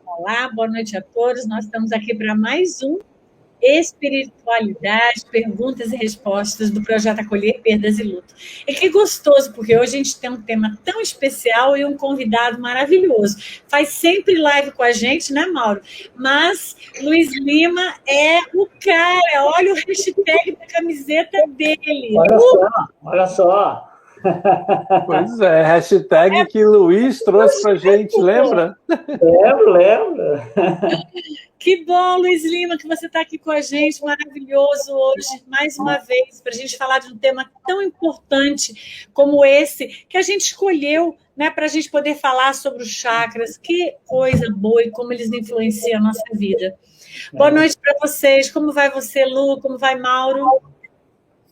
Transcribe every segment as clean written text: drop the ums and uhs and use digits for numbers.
Olá, boa noite a todos. Nós estamos aqui para mais um Espiritualidade, perguntas e respostas do Projeto Acolher Perdas e Luto. E que gostoso, porque hoje a gente tem um tema tão especial e um convidado maravilhoso. Faz sempre live com a gente, né, Mauro? Mas Luiz Lima é o cara. Olha o hashtag da camiseta dele. Olha só. Pois é, hashtag que Luiz trouxe para a gente, lembra? Lembro. Que bom, Luiz Lima, que você está aqui com a gente, maravilhoso hoje, mais uma vez, para a gente falar de um tema tão importante como esse, que a gente escolheu, né, para a gente poder falar sobre os chakras. Que coisa boa e como eles influenciam a nossa vida. Boa noite para vocês, como vai você, Lu, como vai Mauro?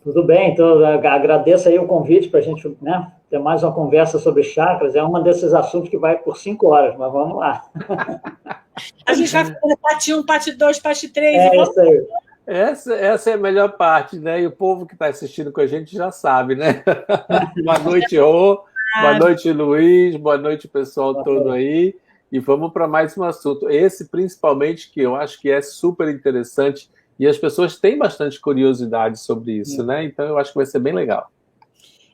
Tudo bem, então agradeço aí o convite para a gente, né, ter mais uma conversa sobre chakras. É um desses assuntos que vai por 5 horas, mas vamos lá. A gente vai fazer parte 1, parte 2, parte 3. Isso aí. Essa é a melhor parte, né? E o povo que está assistindo com a gente já sabe, né? Boa noite, Rô. Boa noite, Luiz. Boa noite, pessoal todo aí. E vamos para mais um assunto. Esse, principalmente, que eu acho que é super interessante. E as pessoas têm bastante curiosidade sobre isso, né? Então, eu acho que vai ser bem legal.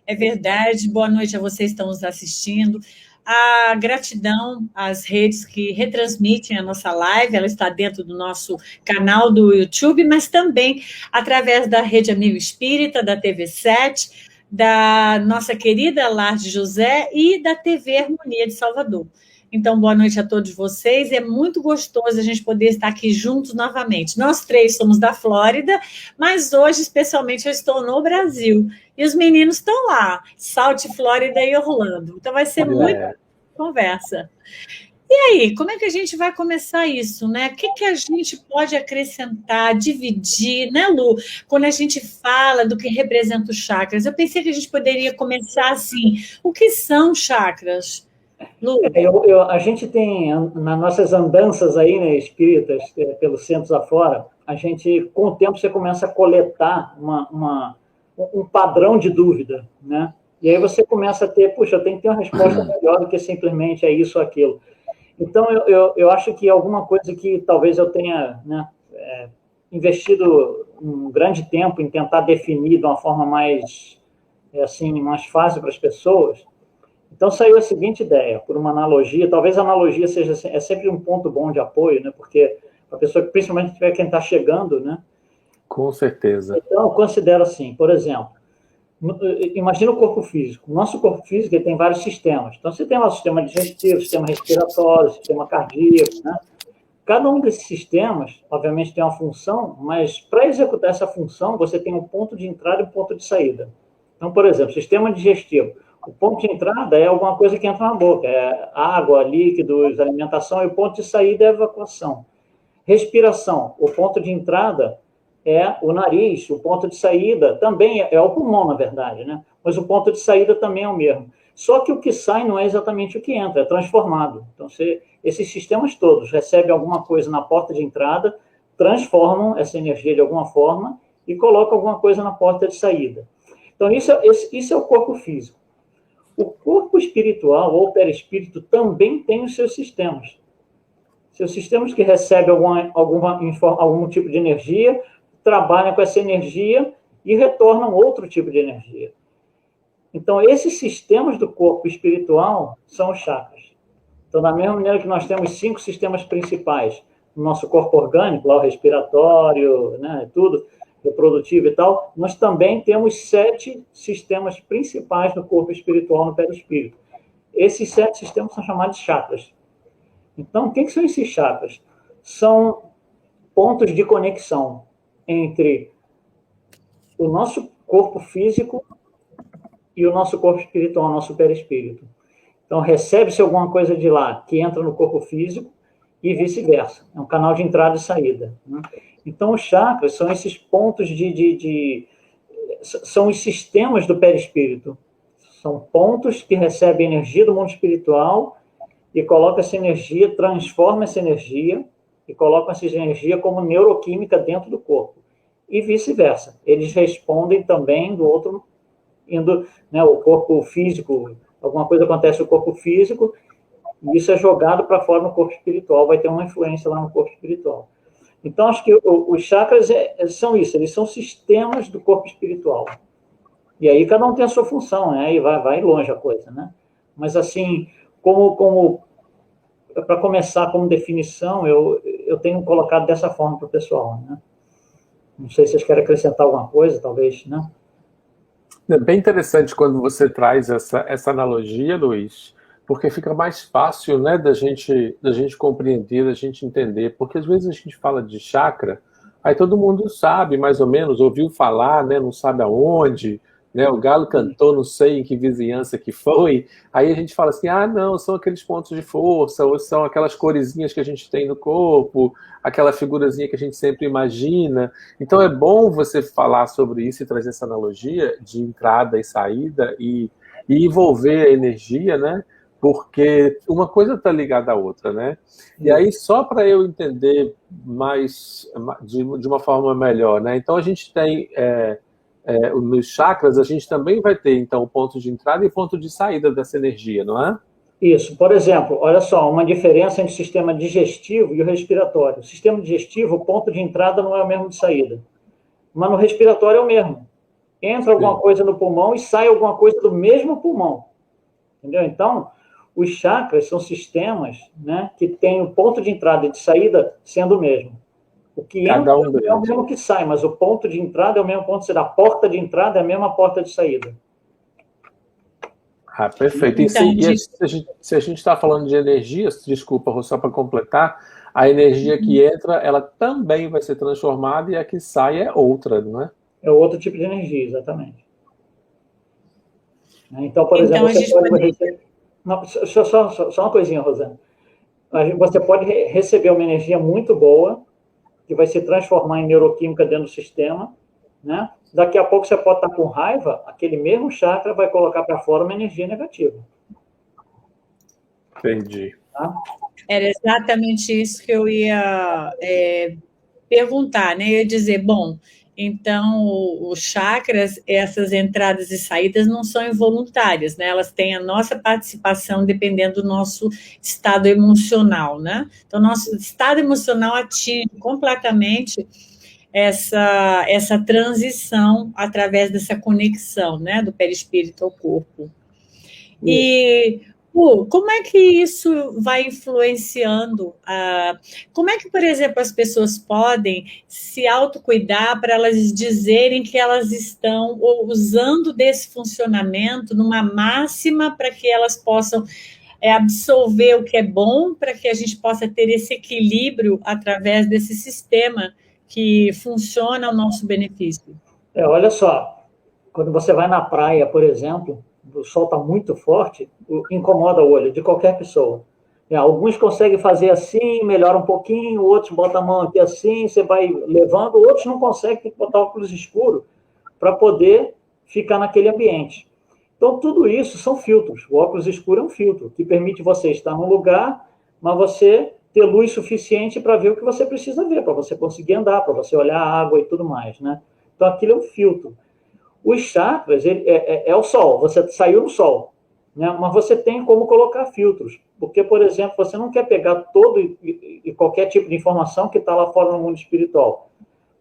É verdade. Boa noite a vocês que estão nos assistindo. A gratidão às redes que retransmitem a nossa live, ela está dentro do nosso canal do YouTube, mas também através da Rede Amigo Espírita, da TV7, da nossa querida Lar de José e da TV Harmonia de Salvador. Então, boa noite a todos vocês. É muito gostoso a gente poder estar aqui juntos novamente. Nós 3 somos da Flórida, mas hoje, especialmente, eu estou no Brasil. E os meninos estão lá, Salt, Flórida e Orlando. Então, vai ser muita conversa. E aí, como é que a gente vai começar isso, né? O que a gente pode acrescentar, dividir, né, Lu? Quando a gente fala do que representa os chakras. Eu pensei que a gente poderia começar assim. O que são chakras? Lu? A gente tem, nas nossas andanças aí, né, espíritas, pelos centros afora, a gente, com o tempo, você começa a coletar um padrão de dúvida, né? E aí você começa a ter, puxa, eu tenho que ter uma resposta melhor do que simplesmente é isso ou aquilo. Então, eu acho que alguma coisa que talvez eu tenha, né, investido um grande tempo em tentar definir de uma forma mais fácil para as pessoas. Então, saiu a seguinte ideia, por uma analogia, talvez a analogia é sempre um ponto bom de apoio, né? Porque a pessoa, principalmente quem está chegando, né? Com certeza. Então, eu considero assim, por exemplo, imagina o corpo físico. O nosso corpo físico ele tem vários sistemas. Então, você tem lá o sistema digestivo, o sistema respiratório, o sistema cardíaco, né? Cada um desses sistemas, obviamente, tem uma função, mas para executar essa função, você tem um ponto de entrada e um ponto de saída. Então, por exemplo, sistema digestivo. O ponto de entrada é alguma coisa que entra na boca, é água, líquidos, alimentação, e o ponto de saída é evacuação. Respiração, o ponto de entrada é o nariz, o ponto de saída também é o pulmão, na verdade, né? Mas o ponto de saída também é o mesmo. Só que o que sai não é exatamente o que entra, é transformado. Então, esses sistemas todos recebem alguma coisa na porta de entrada, transformam essa energia de alguma forma e colocam alguma coisa na porta de saída. Então, isso é o corpo físico. O corpo espiritual ou perispírito também tem os seus sistemas. Seus sistemas que recebem algum tipo de energia, trabalham com essa energia e retornam outro tipo de energia. Então, esses sistemas do corpo espiritual são os chakras. Então, da mesma maneira que nós temos 5 sistemas principais no nosso corpo orgânico, lá o respiratório, né, tudo, reprodutivo e tal, nós também temos 7 sistemas principais no corpo espiritual, no perispírito. Esses 7 sistemas são chamados de chakras. Então, o que são esses chakras? São pontos de conexão entre o nosso corpo físico e o nosso corpo espiritual, o nosso perispírito. Então, recebe-se alguma coisa de lá que entra no corpo físico e vice-versa. É um canal de entrada e saída, né? Então, os chakras são esses pontos são os sistemas do perispírito. São pontos que recebem energia do mundo espiritual e colocam essa energia, transforma essa energia e colocam essa energia como neuroquímica dentro do corpo. E vice-versa. Eles respondem também do outro, indo, né, o corpo físico, alguma coisa acontece no corpo físico, e isso é jogado para fora no corpo espiritual, vai ter uma influência lá no corpo espiritual. Então, acho que os chakras são isso, eles são sistemas do corpo espiritual. E aí cada um tem a sua função, né? E vai longe a coisa, né? Mas, assim, para começar como definição, eu tenho colocado dessa forma para o pessoal, né? Não sei se vocês querem acrescentar alguma coisa, talvez, né? É bem interessante quando você traz essa analogia, Luiz, porque fica mais fácil, né, da gente compreender, da gente entender, porque às vezes a gente fala de chakra, aí todo mundo sabe, mais ou menos, ouviu falar, né, não sabe aonde, né, o galo cantou, não sei em que vizinhança que foi, aí a gente fala assim, não, são aqueles pontos de força, ou são aquelas coresinhas que a gente tem no corpo, aquela figurazinha que a gente sempre imagina. Então é bom você falar sobre isso e trazer essa analogia de entrada e saída e envolver a energia, né? Porque uma coisa está ligada à outra, né? E aí, só para eu entender mais, de uma forma melhor, né? Então, a gente tem, nos chakras, a gente também vai ter, então, o ponto de entrada e ponto de saída dessa energia, não é? Isso. Por exemplo, olha só, uma diferença entre o sistema digestivo e o respiratório. O sistema digestivo, o ponto de entrada não é o mesmo de saída. Mas no respiratório é o mesmo. Entra alguma coisa no pulmão e sai alguma coisa do mesmo pulmão. Entendeu? Então, os chakras são sistemas, né, que têm o ponto de entrada e de saída sendo o mesmo. O que entra é o mesmo que sai, mas o ponto de entrada é o mesmo ponto de saída. A porta de entrada é a mesma porta de saída. Perfeito. E se a gente está falando de energias, desculpa, só para completar, a energia que entra, ela também vai ser transformada e a que sai é outra, não é? É outro tipo de energia, exatamente. Então, por exemplo, você pode... Não, só uma coisinha, Rosana. Você pode receber uma energia muito boa, que vai se transformar em neuroquímica dentro do sistema, né? Daqui a pouco você pode estar com raiva, aquele mesmo chakra vai colocar para fora uma energia negativa. Entendi. Tá? Era exatamente isso que eu ia perguntar, né? Eu ia dizer, bom, então os chakras, essas entradas e saídas não são involuntárias, né? Elas têm a nossa participação dependendo do nosso estado emocional, né? Então, nosso estado emocional atinge completamente essa transição através dessa conexão, né, do perispírito ao corpo. E como é que isso vai influenciando? Como é que, por exemplo, as pessoas podem se autocuidar para elas dizerem que elas estão usando desse funcionamento numa máxima para que elas possam absorver o que é bom, para que a gente possa ter esse equilíbrio através desse sistema que funciona ao nosso benefício? Olha só, quando você vai na praia, por exemplo, o sol está muito forte, incomoda o olho de qualquer pessoa. Alguns conseguem fazer assim, melhora um pouquinho, outros botam a mão aqui assim, você vai levando, outros não conseguem, tem que botar óculos escuros para poder ficar naquele ambiente. Então, tudo isso são filtros. O óculos escuro é um filtro que permite você estar num lugar, mas você ter luz suficiente para ver o que você precisa ver, para você conseguir andar, para você olhar a água e tudo mais, né? Então, aquilo é um filtro. Os chakras, é o sol, você saiu no sol, né? Mas você tem como colocar filtros, porque, por exemplo, você não quer pegar todo e qualquer tipo de informação que está lá fora no mundo espiritual,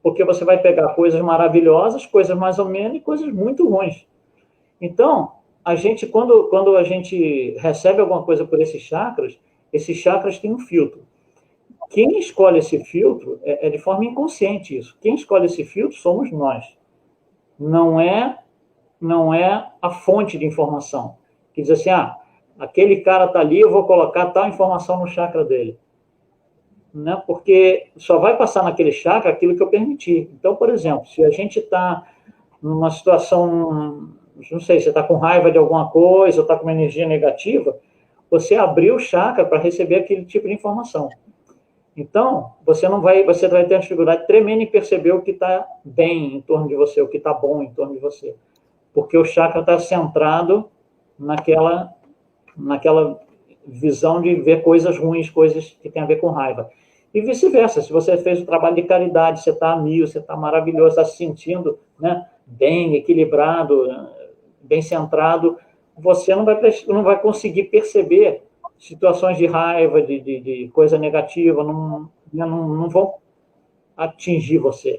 porque você vai pegar coisas maravilhosas, coisas mais ou menos e coisas muito ruins. Então, a gente, quando a gente recebe alguma coisa por esses chakras têm um filtro. Quem escolhe esse filtro é de forma inconsciente isso. Quem escolhe esse filtro somos nós. Não é a fonte de informação. Que diz assim, aquele cara está ali, eu vou colocar tal informação no chakra dele. Né? Porque só vai passar naquele chakra aquilo que eu permitir. Então, por exemplo, se a gente está numa situação, não sei, você está com raiva de alguma coisa, ou está com uma energia negativa, você abriu o chakra para receber aquele tipo de informação. Então, você vai ter uma dificuldade tremenda em perceber o que está bem em torno de você, o que está bom em torno de você. Porque o chakra está centrado naquela visão de ver coisas ruins, coisas que têm a ver com raiva. E vice-versa, se você fez um trabalho de caridade, você está a mil, você está maravilhoso, está se sentindo, né, bem equilibrado, bem centrado, você não vai conseguir perceber situações de raiva, de coisa negativa, não vão atingir você.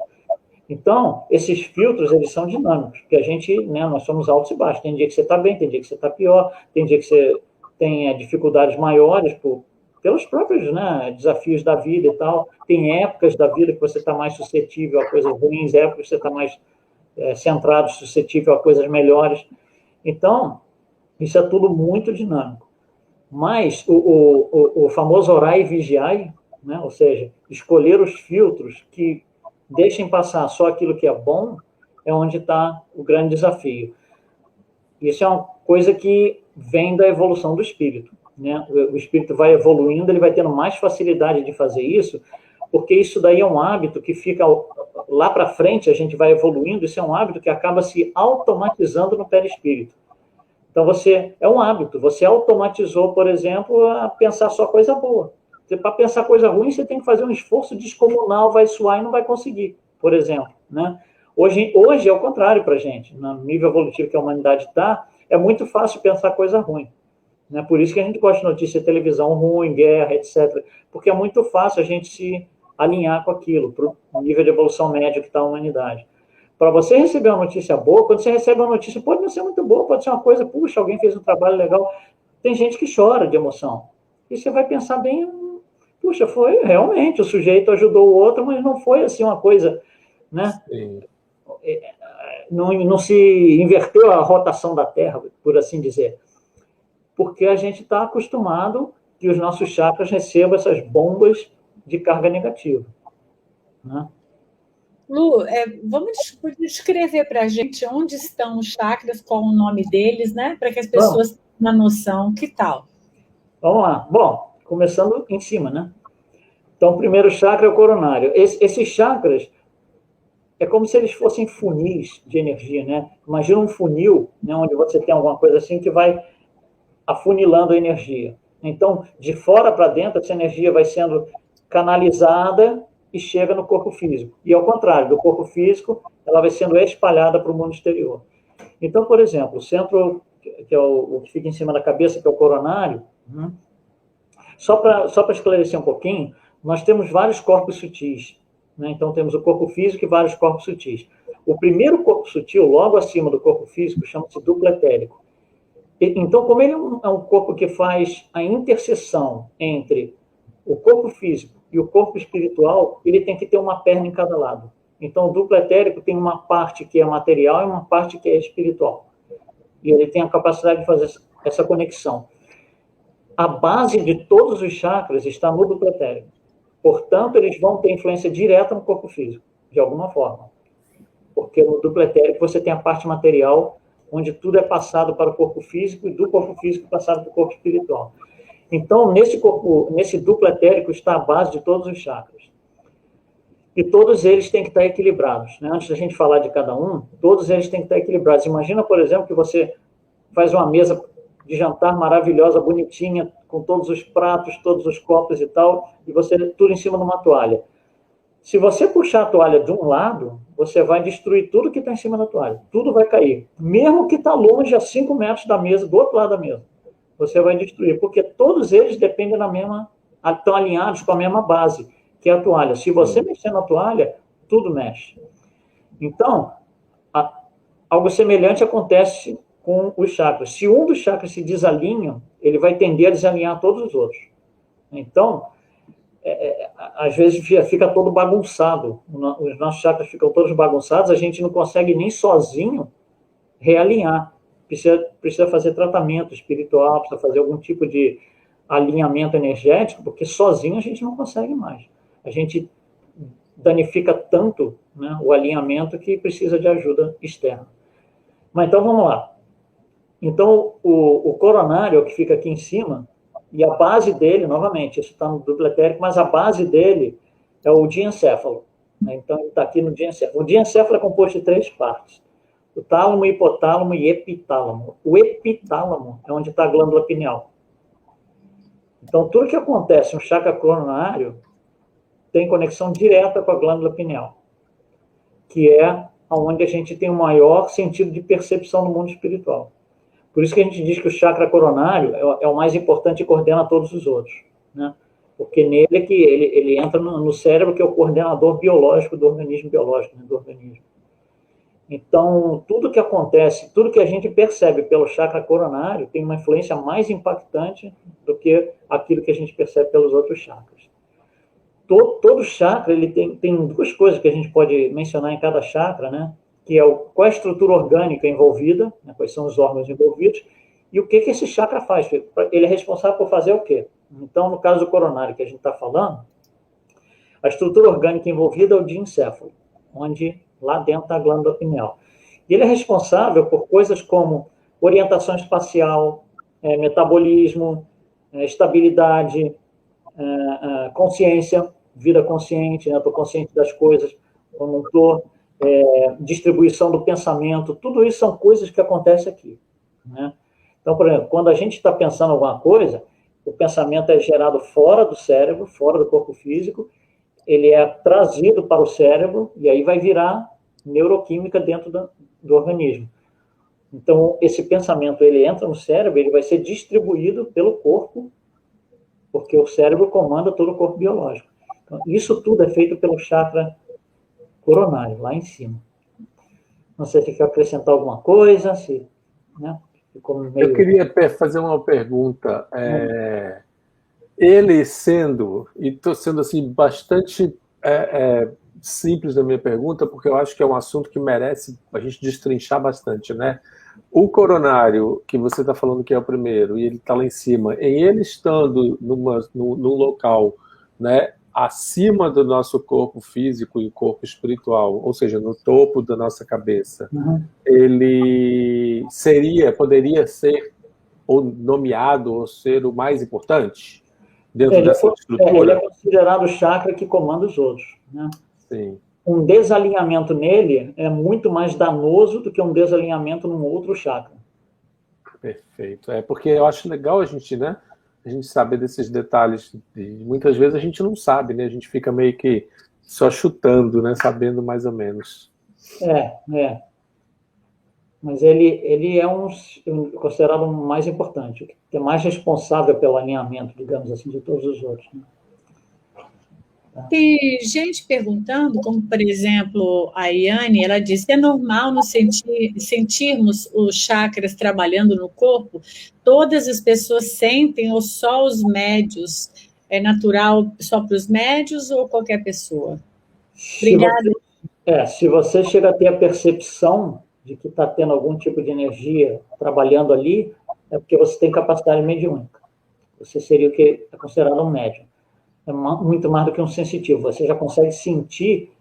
Então, esses filtros, eles são dinâmicos, porque a gente, né, nós somos altos e baixos. Tem dia que você está bem, tem dia que você está pior, tem dia que você tem dificuldades maiores pelos próprios, né, desafios da vida e tal. Tem épocas da vida que você está mais suscetível a coisas ruins, épocas que você está mais centrado, suscetível a coisas melhores. Então, isso é tudo muito dinâmico. Mas o famoso orai e vigiai, né, ou seja, escolher os filtros que deixem passar só aquilo que é bom, é onde está o grande desafio. Isso é uma coisa que vem da evolução do espírito, né? O espírito vai evoluindo, ele vai tendo mais facilidade de fazer isso, porque isso daí é um hábito que fica lá para frente, a gente vai evoluindo, isso é um hábito que acaba se automatizando no perispírito. Então, é um hábito, você automatizou, por exemplo, a pensar só coisa boa. Para pensar coisa ruim, você tem que fazer um esforço descomunal, vai suar e não vai conseguir, por exemplo, né? Hoje é o contrário para a gente. No nível evolutivo que a humanidade está, é muito fácil pensar coisa ruim, né? Por isso que a gente gosta de notícia de televisão ruim, guerra, etc. Porque é muito fácil a gente se alinhar com aquilo, para o nível de evolução médio que está a humanidade. Para você receber uma notícia boa, quando você recebe uma notícia, pode não ser muito boa, pode ser uma coisa, puxa, alguém fez um trabalho legal. Tem gente que chora de emoção. E você vai pensar bem, puxa, foi realmente, o sujeito ajudou o outro, mas não foi assim uma coisa, né? Não se inverteu a rotação da Terra, por assim dizer. Porque a gente está acostumado que os nossos chakras recebam essas bombas de carga negativa, né? Lu, vamos descrever para a gente onde estão os chakras, qual o nome deles, né? Para que as pessoas tenham uma noção. Que tal? Vamos lá. Bom, começando em cima, né? Então, o primeiro chakra é o coronário. Esses chakras é como se eles fossem funis de energia, né? Imagina um funil, né, onde você tem alguma coisa assim que vai afunilando a energia. Então, de fora para dentro, essa energia vai sendo canalizada e chega no corpo físico. E ao contrário, do corpo físico, ela vai sendo espalhada para o mundo exterior. Então, por exemplo, o centro, que é o que fica em cima da cabeça, que é o coronário, né? Só para esclarecer um pouquinho, nós temos vários corpos sutis, né? Então, temos o corpo físico e vários corpos sutis. O primeiro corpo sutil, logo acima do corpo físico, chama-se duplo etérico. Então, como ele é um corpo que faz a interseção entre o corpo físico e o corpo espiritual, ele tem que ter uma perna em cada lado. Então, o duplo etérico tem uma parte que é material e uma parte que é espiritual. E ele tem a capacidade de fazer essa conexão. A base de todos os chakras está no duplo etérico. Portanto, eles vão ter influência direta no corpo físico, de alguma forma. Porque no duplo etérico você tem a parte material, onde tudo é passado para o corpo físico, e do corpo físico passado para o corpo espiritual. Então, nesse duplo etérico está a base de todos os chakras. E todos eles têm que estar equilibrados, né? Antes da gente falar de cada um, todos eles têm que estar equilibrados. Imagina, por exemplo, que você faz uma mesa de jantar maravilhosa, bonitinha, com todos os pratos, todos os copos e tal, e você tudo em cima de uma toalha. Se você puxar a toalha de um lado, você vai destruir tudo que está em cima da toalha. Tudo vai cair. Mesmo que está longe, a 5 metros da mesa, do outro lado da mesa. Você vai destruir, porque todos eles dependem da mesma, estão alinhados com a mesma base, que é a toalha. Se você mexer na toalha, tudo mexe. Então, algo semelhante acontece com os chakras. Se um dos chakras se desalinha, ele vai tender a desalinhar todos os outros. Então, às vezes fica todo bagunçado. Os nossos chakras ficam todos bagunçados, a gente não consegue nem sozinho realinhar. Precisa fazer tratamento espiritual, precisa fazer algum tipo de alinhamento energético, porque sozinho a gente não consegue mais. A gente danifica tanto, né, o alinhamento que precisa de ajuda externa. Mas então vamos lá. Então o coronário, que fica aqui em cima, e a base dele, novamente, isso está no duplo etérico, mas a base dele é o diencéfalo, né? Então ele está aqui no diencéfalo. O diencéfalo é composto de 3 partes. O tálamo, hipotálamo e epitálamo. O epitálamo é onde está a glândula pineal. Então, tudo que acontece no chakra coronário tem conexão direta com a glândula pineal, que é onde a gente tem o maior sentido de percepção no mundo espiritual. Por isso que a gente diz que o chakra coronário é o mais importante e coordena todos os outros, né? Porque nele é que ele entra no cérebro, que é o coordenador biológico do organismo biológico, né, do organismo. Então, tudo que acontece, tudo que a gente percebe pelo chakra coronário tem uma influência mais impactante do que aquilo que a gente percebe pelos outros chakras. Todo chakra ele tem duas coisas que a gente pode mencionar em cada chakra, né? Que é qual é a estrutura orgânica envolvida, né? Quais são os órgãos envolvidos, e o que esse chakra faz. Ele é responsável por fazer o quê? Então, no caso do coronário que a gente está falando, a estrutura orgânica envolvida é o diencéfalo, onde lá dentro está a glândula pineal. E ele é responsável por coisas como orientação espacial, metabolismo, estabilidade, consciência, vida consciente, né? Estou consciente das coisas, eu não estou, distribuição do pensamento, tudo isso são coisas que acontecem aqui, né? Então, por exemplo, quando a gente está pensando alguma coisa, o pensamento é gerado fora do cérebro, fora do corpo físico, ele é trazido para o cérebro e aí vai virar neuroquímica dentro do organismo. Então, esse pensamento, ele entra no cérebro, ele vai ser distribuído pelo corpo, porque o cérebro comanda todo o corpo biológico. Então, isso tudo é feito pelo chakra coronário, lá em cima. Não sei se quer acrescentar alguma coisa, se, né? Eu queria fazer uma pergunta. Ele sendo, e estou sendo assim, bastante simples na minha pergunta, porque eu acho que é um assunto que merece a gente destrinchar bastante, né? O coronário, que você está falando que é o primeiro, e ele está lá em cima, em ele estando num local, né, acima do nosso corpo físico e corpo espiritual, ou seja, no topo da nossa cabeça, ele poderia ser ou nomeado ou ser o mais importante dentro dessa estrutura? Ele é considerado o chakra que comanda os outros, né? Sim. Um desalinhamento nele é muito mais danoso do que um desalinhamento num outro chakra. Perfeito. Porque eu acho legal a gente, né, a gente saber desses detalhes. E muitas vezes a gente não sabe, né? A gente fica meio que só chutando, né? Sabendo mais ou menos. Mas ele é considerado o mais importante, que é mais responsável pelo alinhamento, digamos assim, de todos os outros, né? Tem gente perguntando, como, por exemplo, a Iane, ela disse, é normal nos sentirmos os chakras trabalhando no corpo? Todas as pessoas sentem ou só os médios? É natural só para os médios ou qualquer pessoa? Obrigada. Se você chega a ter a percepção de que está tendo algum tipo de energia trabalhando ali, é porque você tem capacidade mediúnica. Você seria o que é considerado um médium. É muito mais do que um sensitivo. Você já consegue sentir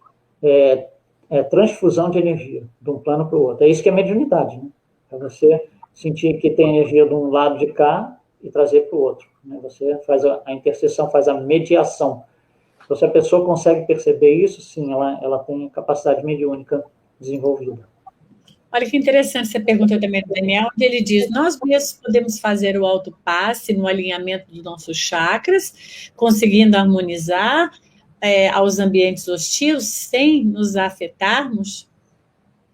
transfusão de energia de um plano para o outro. É isso que é mediunidade, né? É você sentir que tem energia de um lado de cá e trazer para o outro, né? Você faz a interseção, faz a mediação. Então, se a pessoa consegue perceber isso, sim, ela tem capacidade mediúnica desenvolvida. Olha que interessante essa pergunta também do Daniel, onde ele diz, nós mesmos podemos fazer o autopasse no alinhamento dos nossos chakras, conseguindo harmonizar aos ambientes hostis sem nos afetarmos?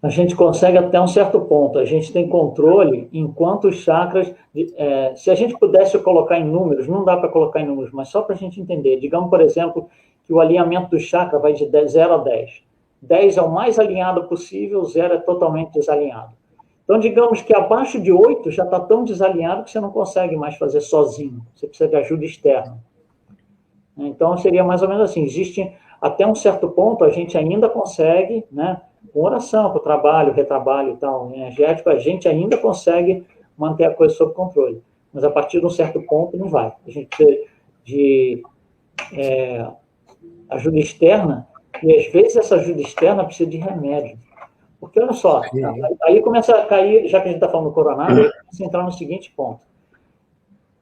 A gente consegue até um certo ponto, a gente tem controle enquanto os chakras, se a gente pudesse colocar em números, não dá para colocar em números, mas só para a gente entender, digamos, por exemplo, que o alinhamento do chakra vai de 0 a 10. 10 é o mais alinhado possível, 0 é totalmente desalinhado. Então, digamos que abaixo de 8 já está tão desalinhado que você não consegue mais fazer sozinho, você precisa de ajuda externa. Então, seria mais ou menos assim, existe até um certo ponto, a gente ainda consegue, né, com oração, com trabalho, retrabalho e tal, energético, a gente ainda consegue manter a coisa sob controle. Mas a partir de um certo ponto, não vai. A gente precisa de ajuda externa, e às vezes essa ajuda externa precisa de remédio. Porque, olha só, aí começa a cair, já que a gente está falando do coronário, aí começa a entrar no seguinte ponto.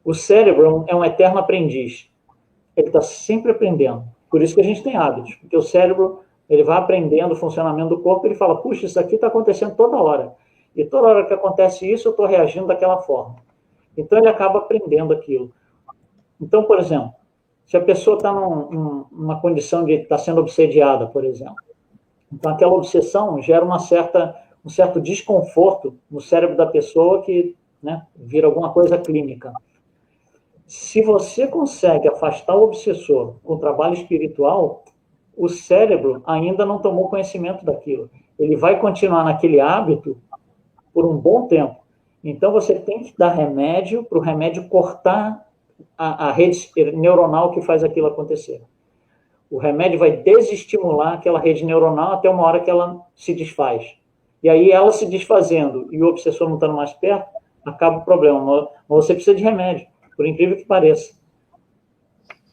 O cérebro é um eterno aprendiz. Ele está sempre aprendendo. Por isso que a gente tem hábitos. Porque o cérebro, ele vai aprendendo o funcionamento do corpo, ele fala, puxa, isso aqui está acontecendo toda hora. E toda hora que acontece isso, eu estou reagindo daquela forma. Então, ele acaba aprendendo aquilo. Então, por exemplo, se a pessoa está numa condição de estar sendo obsediada, por exemplo. Então, aquela obsessão gera um certo desconforto no cérebro da pessoa que, né, vira alguma coisa clínica. Se você consegue afastar o obsessor com o trabalho espiritual, o cérebro ainda não tomou conhecimento daquilo. Ele vai continuar naquele hábito por um bom tempo. Então, você tem que dar remédio para o remédio cortar a rede neuronal que faz aquilo acontecer. O remédio vai desestimular aquela rede neuronal até uma hora que ela se desfaz. E aí, ela se desfazendo e o obsessor não estando mais perto, acaba o problema. Mas você precisa de remédio, por incrível que pareça.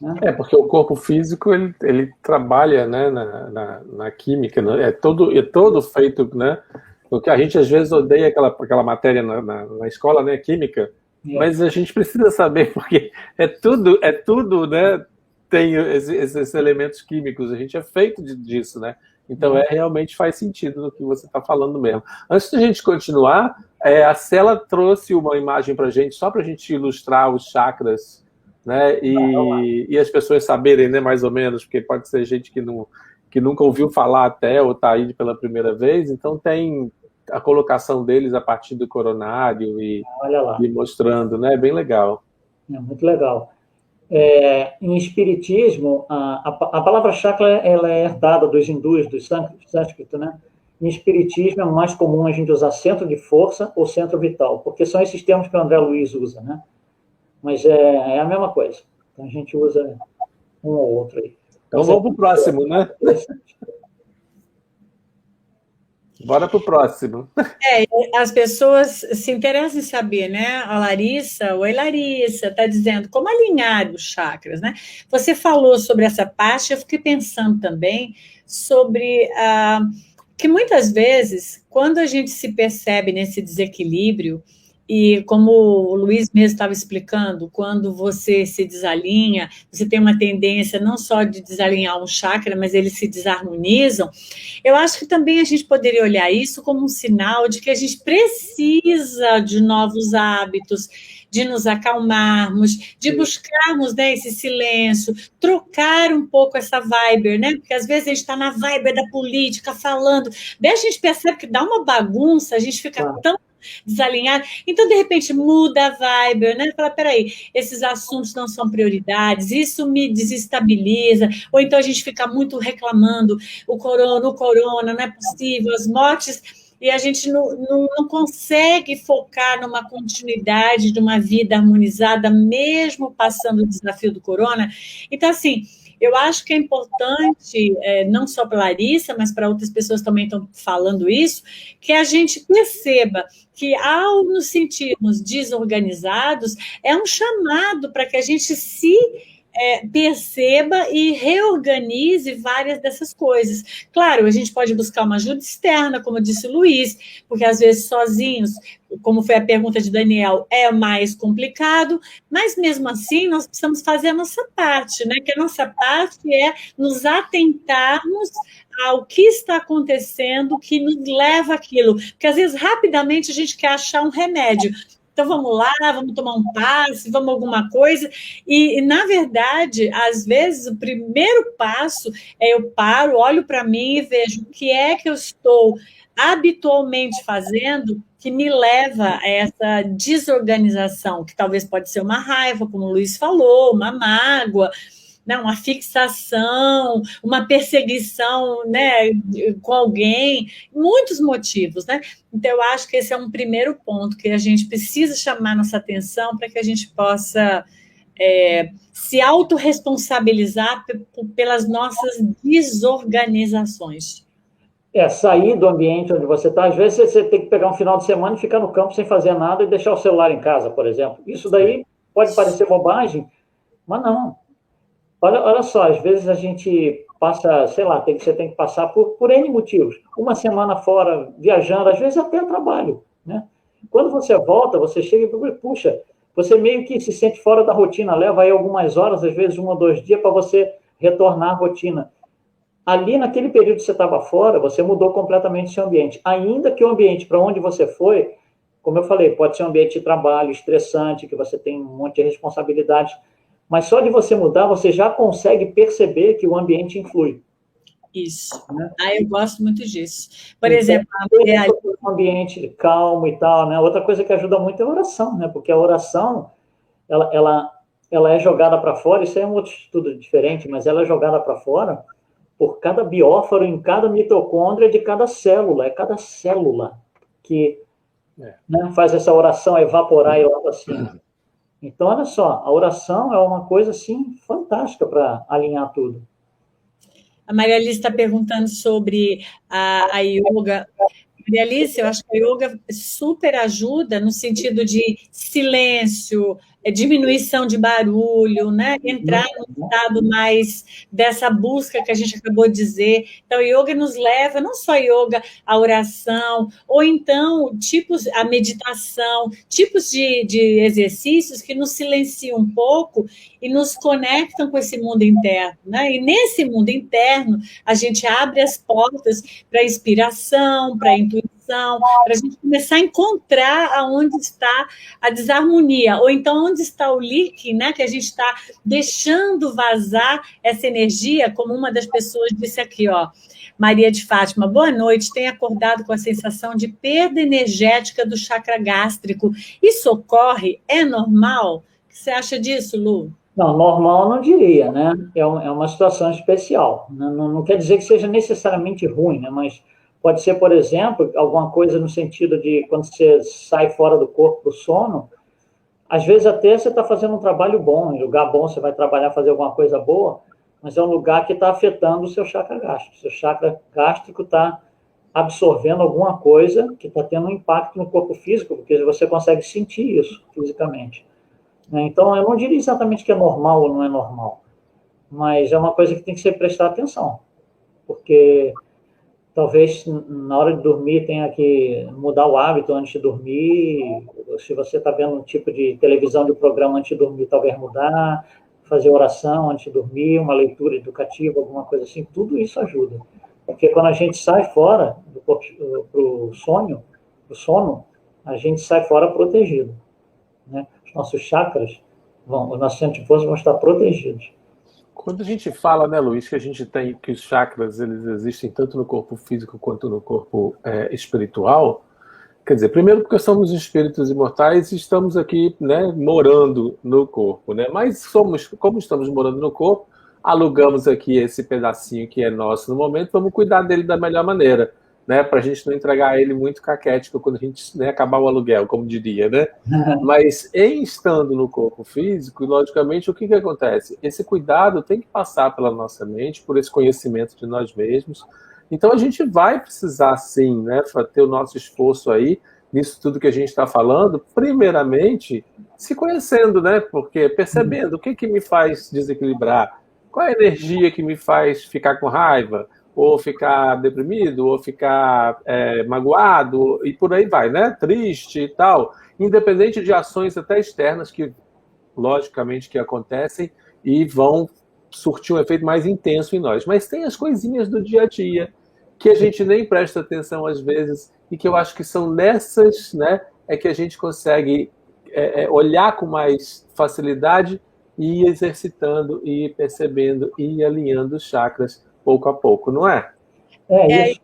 Né? Porque o corpo físico, ele trabalha, né, na química, né? É todo feito, né? Porque a gente, às vezes, odeia aquela matéria na escola, né, química, mas a gente precisa saber, porque é tudo, né, tem esses elementos químicos, a gente é feito disso, né? Então, realmente faz sentido no que você está falando mesmo. Antes da gente continuar, a Cela trouxe uma imagem para a gente, só para a gente ilustrar os chakras, né? E as pessoas saberem, né, mais ou menos, porque pode ser gente que nunca ouviu falar até, ou está aí pela primeira vez, então tem a colocação deles a partir do coronário e mostrando, né? É bem legal. É muito legal. Em espiritismo, a palavra chakra ela é herdada dos hindus, do sânscrito, né? Em espiritismo é mais comum a gente usar centro de força ou centro vital, porque são esses termos que o André Luiz usa, né? Mas é a mesma coisa. Então a gente usa um ou outro aí. Então vamos para o próximo, né? Bora para o próximo. As pessoas se interessam em saber, né? A Larissa, oi Larissa, está dizendo como alinhar os chakras, né? Você falou sobre essa parte, eu fiquei pensando também sobre que muitas vezes, quando a gente se percebe nesse desequilíbrio, e como o Luiz mesmo estava explicando, quando você se desalinha, você tem uma tendência não só de desalinhar um chakra, mas eles se desarmonizam. Eu acho que também a gente poderia olhar isso como um sinal de que a gente precisa de novos hábitos, de nos acalmarmos, de buscarmos, né, esse silêncio, trocar um pouco essa vibe, né? Porque às vezes a gente está na vibe da política, falando, daí a gente percebe que dá uma bagunça, a gente fica tão desalinhado, então de repente muda a vibe, né? Fala, peraí, esses assuntos não são prioridades, isso me desestabiliza, ou então a gente fica muito reclamando, o corona, não é possível, as mortes, e a gente não consegue focar numa continuidade de uma vida harmonizada, mesmo passando o desafio do corona. Então, assim, eu acho que é importante, não só para a Larissa, mas para outras pessoas também estão falando isso, que a gente perceba que, ao nos sentirmos desorganizados, é um chamado para que a gente se perceba e reorganize várias dessas coisas. Claro, a gente pode buscar uma ajuda externa, como disse o Luiz, porque às vezes sozinhos, como foi a pergunta de Daniel, é mais complicado, mas mesmo assim nós precisamos fazer a nossa parte, né? Que a nossa parte é nos atentarmos ao que está acontecendo, que nos leva àquilo, porque às vezes rapidamente a gente quer achar um remédio. Então, vamos lá, vamos tomar um passe, vamos alguma coisa. E, na verdade, às vezes, o primeiro passo é eu paro, olho para mim e vejo o que é que eu estou habitualmente fazendo que me leva a essa desorganização, que talvez pode ser uma raiva, como o Luiz falou, uma mágoa, né, uma fixação, uma perseguição, né, com alguém, muitos motivos, né? Então, eu acho que esse é um primeiro ponto que a gente precisa chamar nossa atenção para que a gente possa se autorresponsabilizar pelas nossas desorganizações. Sair do ambiente onde você está. Às vezes, você tem que pegar um final de semana e ficar no campo sem fazer nada e deixar o celular em casa, por exemplo. Isso daí pode parecer bobagem, mas não. Olha só, às vezes a gente passa, sei lá, você tem que passar por N motivos. Uma semana fora, viajando, às vezes até trabalho, né? Quando você volta, você chega e, puxa, você meio que se sente fora da rotina, leva aí algumas horas, às vezes 1 ou 2 dias, para você retornar à rotina. Ali, naquele período que você estava fora, você mudou completamente o seu ambiente. Ainda que o ambiente para onde você foi, como eu falei, pode ser um ambiente de trabalho estressante, que você tem um monte de responsabilidades, Mas só de você mudar, você já consegue perceber que o ambiente influi. Isso. Né? Eu gosto muito disso. Por então, exemplo, um ambiente calmo e tal, né? Outra coisa que ajuda muito é a oração, né? Porque a oração, ela é jogada para fora, isso é um outro estudo diferente, mas ela é jogada para fora por cada bióforo, em cada mitocôndria de cada célula. É cada célula que né, faz essa oração evaporar e lá para cima. Então, olha só, a oração é uma coisa, assim, fantástica para alinhar tudo. A Maria Alice está perguntando sobre a yoga. Maria Alice, eu acho que a yoga super ajuda no sentido de silêncio, diminuição de barulho, né? Entrar num estado mais dessa busca que a gente acabou de dizer. Então, yoga nos leva, não só yoga, a oração, ou então tipos, a meditação, tipos de exercícios que nos silenciam um pouco e nos conectam com esse mundo interno, né? E nesse mundo interno, a gente abre as portas para a inspiração, para a intuição, para a gente começar a encontrar aonde está a desarmonia, ou então onde está o leak, né, que a gente está deixando vazar essa energia, como uma das pessoas disse aqui, ó, Maria de Fátima, boa noite, tenho acordado com a sensação de perda energética do chakra gástrico. Isso ocorre? É normal? O que você acha disso, Lu? Não, normal não diria, né? É uma situação especial. Não quer dizer que seja necessariamente ruim, né? Mas pode ser, por exemplo, alguma coisa no sentido de quando você sai fora do corpo para o sono, às vezes até você está fazendo um trabalho bom, em lugar bom você vai trabalhar, fazer alguma coisa boa, mas é um lugar que está afetando o seu chakra gástrico. O seu chakra gástrico está absorvendo alguma coisa que está tendo um impacto no corpo físico, porque você consegue sentir isso fisicamente. Então, eu não diria exatamente que é normal ou não é normal, mas é uma coisa que tem que ser prestar atenção, porque talvez na hora de dormir tenha que mudar o hábito antes de dormir, se você está vendo um tipo de televisão de programa antes de dormir, talvez mudar, fazer oração antes de dormir, uma leitura educativa, alguma coisa assim, tudo isso ajuda. Porque quando a gente sai fora do corpo para o sono, a gente sai fora protegido, né? Os nossos chakras, os nossos centros de força vão estar protegidos. Quando a gente fala, né, Luiz, que a gente tem que os chakras eles existem tanto no corpo físico quanto no corpo espiritual, quer dizer, primeiro porque somos espíritos imortais e estamos aqui, né, morando no corpo, né? Mas como estamos morando no corpo, alugamos aqui esse pedacinho que é nosso no momento, vamos cuidar dele da melhor maneira, né, para a gente não entregar ele muito caquético quando a gente, né, acabar o aluguel, como diria, né? Mas em estando no corpo físico, logicamente, o que acontece? Esse cuidado tem que passar pela nossa mente, por esse conhecimento de nós mesmos. Então a gente vai precisar, sim, né, ter o nosso esforço aí, nisso tudo que a gente está falando, primeiramente, se conhecendo, né? Porque percebendo o que me faz desequilibrar, qual é a energia que me faz ficar com raiva, ou ficar deprimido, ou ficar magoado, e por aí vai, né? Triste e tal, independente de ações até externas que, logicamente, que acontecem e vão surtir um efeito mais intenso em nós. Mas tem as coisinhas do dia a dia que a gente nem presta atenção às vezes e que eu acho que são nessas, né, é que a gente consegue olhar com mais facilidade e ir exercitando, e ir percebendo e ir alinhando os chakras pouco a pouco, não é? Isso.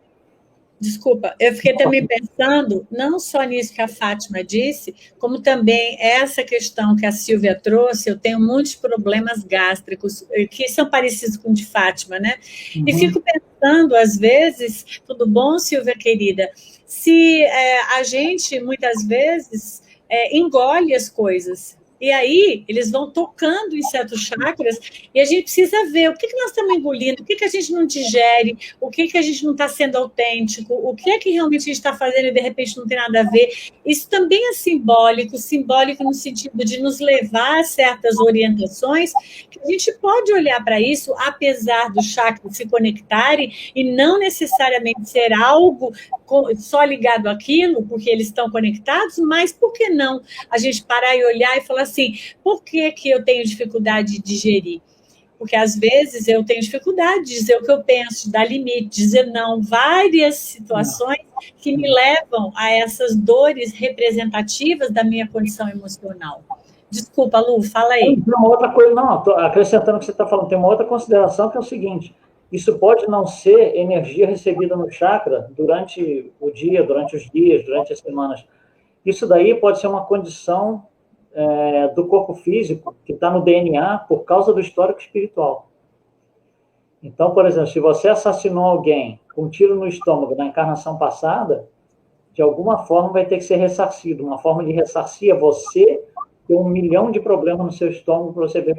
Desculpa, eu fiquei também pensando, não só nisso que a Fátima disse, como também essa questão que a Silvia trouxe, eu tenho muitos problemas gástricos, que são parecidos com o de Fátima, né? Uhum. E fico pensando, às vezes, tudo bom, Silvia querida, se a gente, muitas vezes, engole as coisas. E aí, eles vão tocando em certos chakras e a gente precisa ver o que nós estamos engolindo, o que a gente não digere, o que a gente não está sendo autêntico, o que é que realmente a gente está fazendo e, de repente, não tem nada a ver. Isso também é simbólico no sentido de nos levar a certas orientações, que a gente pode olhar para isso, apesar dos chakras se conectarem e não necessariamente ser algo só ligado àquilo, porque eles estão conectados, mas por que não a gente parar e olhar e falar assim, por que eu tenho dificuldade de digerir? Porque, às vezes, eu tenho dificuldade de dizer o que eu penso, de dar limite, de dizer não. Várias situações que me levam a essas dores representativas da minha condição emocional. Desculpa, Lu, fala aí. Tem uma outra coisa, não, acrescentando o que você está falando, tem uma outra consideração que é o seguinte: isso pode não ser energia recebida no chakra durante o dia, durante os dias, durante as semanas. Isso daí pode ser uma condição do corpo físico que está no DNA por causa do histórico espiritual. Então, por exemplo, se você assassinou alguém com um tiro no estômago na encarnação passada, de alguma forma vai ter que ser ressarcido. Uma forma de ressarcir é você ter 1 milhão de problemas no seu estômago para você ver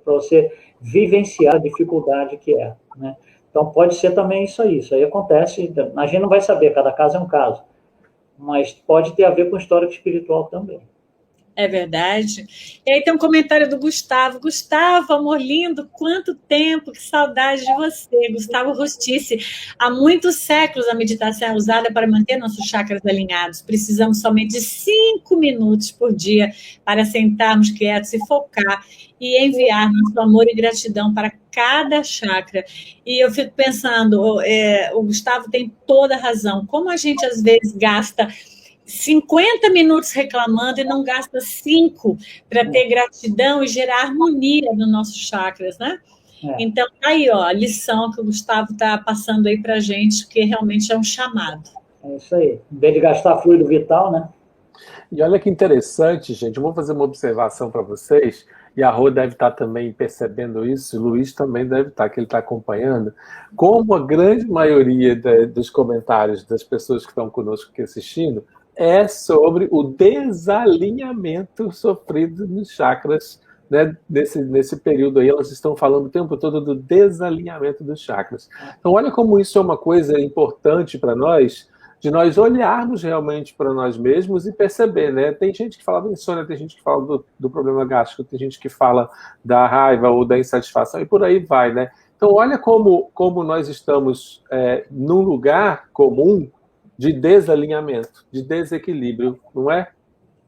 para você vivenciar a dificuldade que é, né? Então, pode ser também isso aí. Isso aí acontece, a gente não vai saber, cada caso é um caso, mas pode ter a ver com o histórico espiritual também. É verdade. E aí tem um comentário do Gustavo. Gustavo, amor lindo, quanto tempo, que saudade de você. Gustavo Rostice. Há muitos séculos a meditação é usada para manter nossos chakras alinhados. Precisamos somente de 5 minutos por dia para sentarmos quietos e focar e enviar nosso amor e gratidão para cada chakra. E eu fico pensando, o Gustavo tem toda a razão. Como a gente às vezes gasta 50 minutos reclamando e não gasta 5 para ter gratidão e gerar harmonia nos nossos chakras, né? Então, aí, ó, a lição que o Gustavo está passando aí para a gente, que realmente é um chamado. É isso aí. Em vez de gastar fluido vital, né? E olha que interessante, gente, eu vou fazer uma observação para vocês, e a Rô deve estar também percebendo isso, o Luiz também deve estar, que ele está acompanhando, como a grande maioria dos comentários das pessoas que estão conosco aqui assistindo é sobre o desalinhamento sofrido nos chakras, né? Nesse período aí, elas estão falando o tempo todo do desalinhamento dos chakras. Então, olha como isso é uma coisa importante para nós, de nós olharmos realmente para nós mesmos e perceber, né? Tem gente que fala da insônia, tem gente que fala do problema gástrico, tem gente que fala da raiva ou da insatisfação, e por aí vai, né? Então, olha como nós estamos num lugar comum de desalinhamento, de desequilíbrio, não é?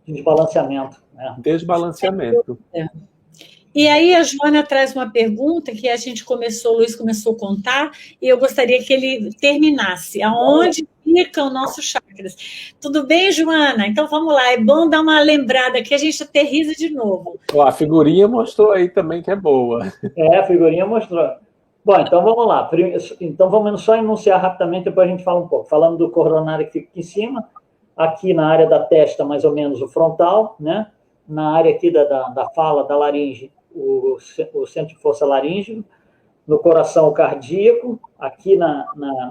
Desbalanceamento. Né? Desbalanceamento. E aí a Joana traz uma pergunta que a gente o Luiz começou a contar, e eu gostaria que ele terminasse. Aonde ficam nossos chakras? Tudo bem, Joana? Então vamos lá, é bom dar uma lembrada aqui, a gente aterriza de novo. A figurinha mostrou aí também que é boa. A figurinha mostrou. Bom, então vamos lá. Então vamos só enunciar rapidamente, depois a gente fala um pouco. Falando do coronário que fica aqui em cima, aqui na área da testa, mais ou menos o frontal, né? Na área aqui da fala, da laringe, o centro de força laríngeo, no coração o cardíaco, aqui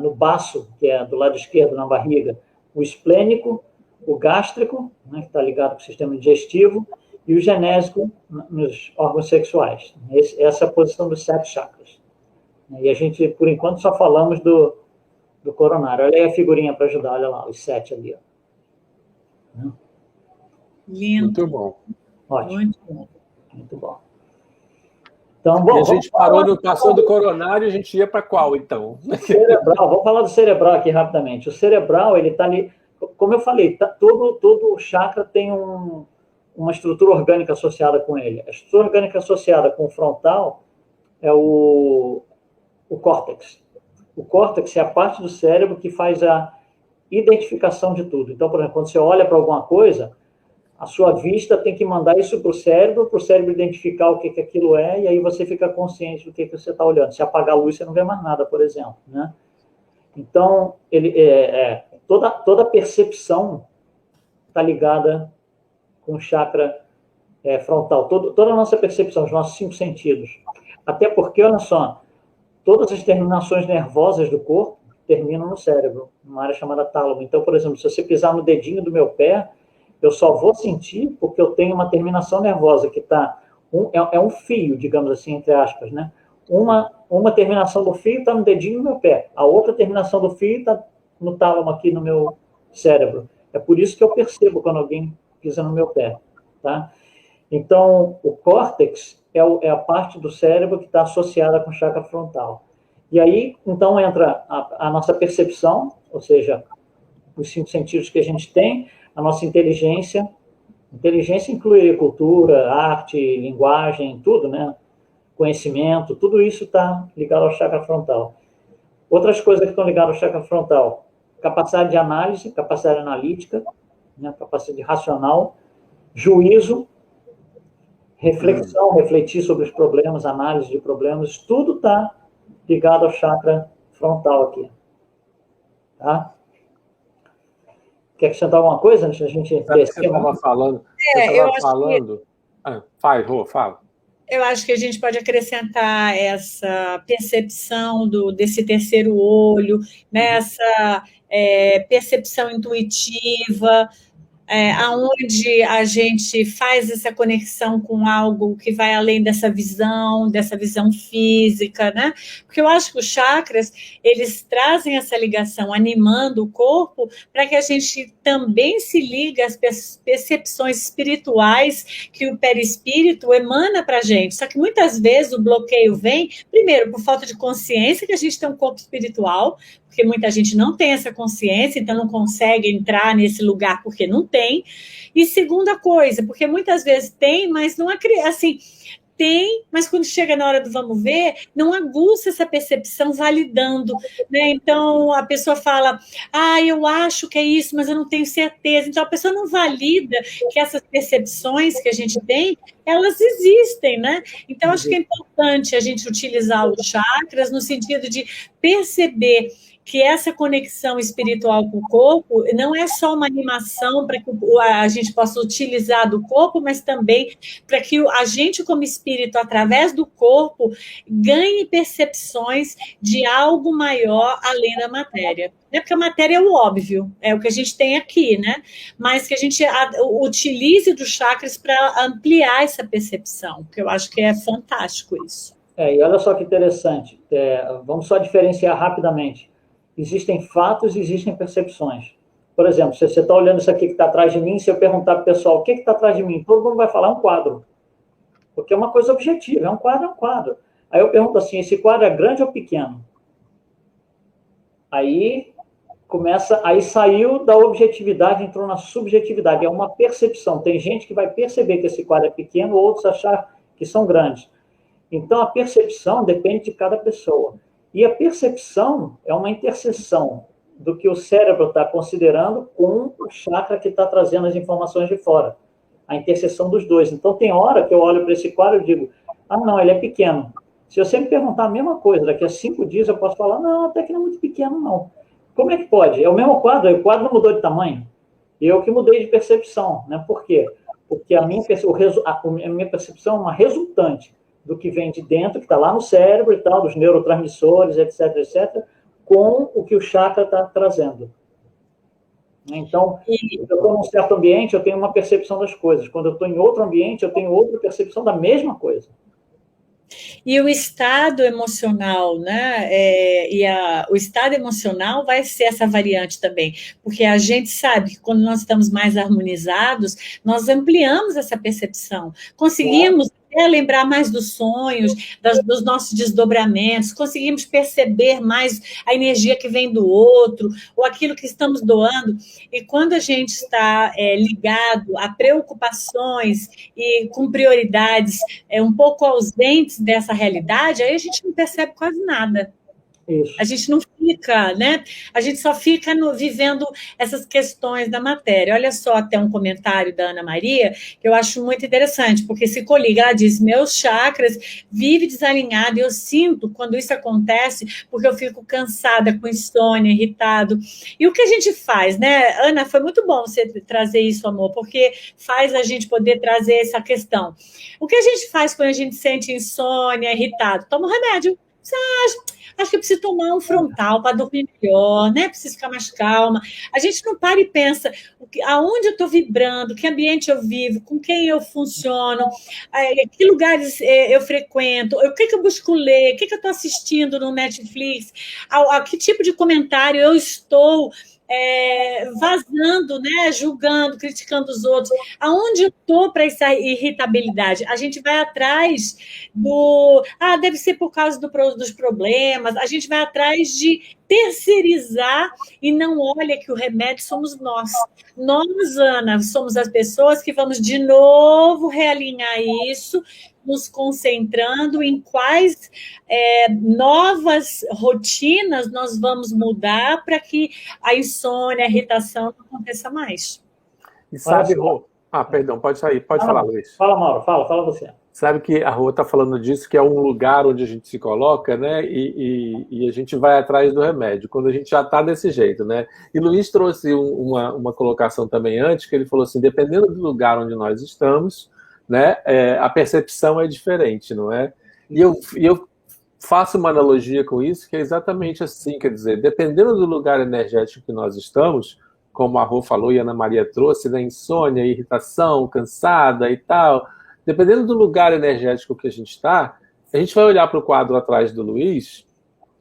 no baço, que é do lado esquerdo, na barriga, o esplênico, o gástrico, né, que está ligado com o sistema digestivo, e o genésico nos órgãos sexuais. Essa é a posição dos 7 chakras. E a gente, por enquanto, só falamos do coronário. Olha aí a figurinha para ajudar, olha lá, os 7 ali. Ó. Lindo. Muito bom. Ótimo. Muito bom. Muito bom. Então, bom, e a gente passou do coronário, a gente ia para qual, então? Cerebral. Vamos falar do cerebral aqui rapidamente. O cerebral, ele está ali, como eu falei, todo chakra tem uma estrutura orgânica associada com ele. A estrutura orgânica associada com o frontal é o córtex. O córtex é a parte do cérebro que faz a identificação de tudo. Então, por exemplo, quando você olha para alguma coisa, a sua vista tem que mandar isso para o cérebro identificar o que aquilo é, e aí você fica consciente do que você está olhando. Se apagar a luz, você não vê mais nada, por exemplo, né? Então, toda percepção está ligada com o chakra frontal. Toda a nossa percepção, os nossos 5 sentidos. Até porque, olha só, todas as terminações nervosas do corpo terminam no cérebro, numa área chamada tálamo. Então, por exemplo, se você pisar no dedinho do meu pé, eu só vou sentir porque eu tenho uma terminação nervosa que está... É um fio, digamos assim, entre aspas, né? Uma terminação do fio está no dedinho do meu pé. A outra terminação do fio está no tálamo aqui no meu cérebro. É por isso que eu percebo quando alguém pisa no meu pé, tá? Então, o córtex é a parte do cérebro que está associada com o chakra frontal. E aí, então, entra a nossa percepção, ou seja, os 5 sentidos que a gente tem, a nossa inteligência. Inteligência inclui cultura, arte, linguagem, tudo, né? Conhecimento, tudo isso está ligado ao chakra frontal. Outras coisas que estão ligadas ao chakra frontal: capacidade de análise, capacidade analítica, né? Capacidade racional, juízo, reflexão, refletir sobre os problemas, análise de problemas, tudo está ligado ao chakra frontal aqui. Tá? Quer acrescentar alguma coisa antes da gente descer? Você estava falando. Fala. Eu acho que a gente pode acrescentar essa percepção desse terceiro olho, né? Essa percepção intuitiva, aonde a gente faz essa conexão com algo que vai além dessa visão física, né? Porque eu acho que os chakras, eles trazem essa ligação, animando o corpo, para que a gente também se ligue às percepções espirituais que o perispírito emana para a gente. Só que muitas vezes o bloqueio vem, primeiro, por falta de consciência que a gente tem um corpo espiritual, porque muita gente não tem essa consciência, então não consegue entrar nesse lugar porque não tem. E segunda coisa, porque muitas vezes tem, mas não assim, tem, mas quando chega na hora do vamos ver, não aguça essa percepção validando, né? Então a pessoa fala, eu acho que é isso, mas eu não tenho certeza. Então a pessoa não valida que essas percepções que a gente tem, elas existem, né? Então acho que é importante a gente utilizar os chakras no sentido de perceber que essa conexão espiritual com o corpo não é só uma animação para que a gente possa utilizar do corpo, mas também para que a gente, como espírito, através do corpo, ganhe percepções de algo maior além da matéria. Porque a matéria é o óbvio, é o que a gente tem aqui, né? Mas que a gente utilize dos chakras para ampliar essa percepção, que eu acho que é fantástico isso. E olha só que interessante, vamos só diferenciar rapidamente. Existem fatos e existem percepções. Por exemplo, se você está olhando isso aqui que está atrás de mim, se eu perguntar para o pessoal o que está atrás de mim, todo mundo vai falar um quadro. Porque é uma coisa objetiva, um quadro. Aí eu pergunto assim, esse quadro é grande ou pequeno? Aí saiu da objetividade, entrou na subjetividade, é uma percepção. Tem gente que vai perceber que esse quadro é pequeno, outros achar que são grandes. Então, a percepção depende de cada pessoa. E a percepção é uma interseção do que o cérebro está considerando com o chakra que está trazendo as informações de fora. A interseção dos dois. Então, tem hora que eu olho para esse quadro e digo, não, ele é pequeno. Se você me perguntar a mesma coisa, daqui a 5 dias eu posso falar, não, até que não é muito pequeno, não. Como é que pode? É o mesmo quadro, o quadro não mudou de tamanho. Eu que mudei de percepção. Né? Por quê? Porque a minha percepção é uma resultante do que vem de dentro, que está lá no cérebro e tal, dos neurotransmissores, etc., com o que o chakra está trazendo. Então, eu estou num certo ambiente, eu tenho uma percepção das coisas. Quando eu estou em outro ambiente, eu tenho outra percepção da mesma coisa. E o estado emocional, né? O estado emocional vai ser essa variante também, porque a gente sabe que quando nós estamos mais harmonizados, nós ampliamos essa percepção, conseguimos lembrar mais dos sonhos, dos nossos desdobramentos, conseguimos perceber mais a energia que vem do outro, ou aquilo que estamos doando. E quando a gente está ligado a preocupações e com prioridades um pouco ausentes dessa realidade, aí a gente não percebe quase nada. Isso. A gente não fica, né? A gente só fica vivendo essas questões da matéria. Olha só, até um comentário da Ana Maria, que eu acho muito interessante, porque se coliga, ela diz, meus chakras vivem desalinhados, e eu sinto quando isso acontece, porque eu fico cansada, com insônia, irritado. E o que a gente faz, né? Ana, foi muito bom você trazer isso, amor, porque faz a gente poder trazer essa questão. O que a gente faz quando a gente sente insônia, irritado? Toma um remédio. Você acho que eu preciso tomar um frontal para dormir melhor, né? Preciso ficar mais calma. A gente não para e pensa aonde eu estou vibrando, que ambiente eu vivo, com quem eu funciono, que lugares eu frequento, o que eu busco ler, o que eu estou assistindo no Netflix, a que tipo de comentário eu estou vazando, né, julgando, criticando os outros. Aonde eu estou para essa irritabilidade? A gente vai atrás deve ser por causa dos problemas, a gente vai atrás de terceirizar e não olha que o remédio somos nós. Nós, Ana, somos as pessoas que vamos de novo realinhar isso, nos concentrando em quais novas rotinas nós vamos mudar para que a insônia, a irritação não aconteça mais. E sabe, Rô, Perdão, pode sair, pode falar, Luiz. Fala, Mauro, fala você. Sabe que a Rô está falando disso, que é um lugar onde a gente se coloca, né? E a gente vai atrás do remédio, quando a gente já está desse jeito, né? E Luiz trouxe uma colocação também antes, que ele falou assim, dependendo do lugar onde nós estamos, né? A percepção é diferente, não é? E eu faço uma analogia com isso, que é exatamente assim, quer dizer, dependendo do lugar energético que nós estamos, como a Rô falou e a Ana Maria trouxe, né? Insônia, irritação, cansada e tal. Dependendo do lugar energético que a gente está, a gente vai olhar para o quadro atrás do Luiz,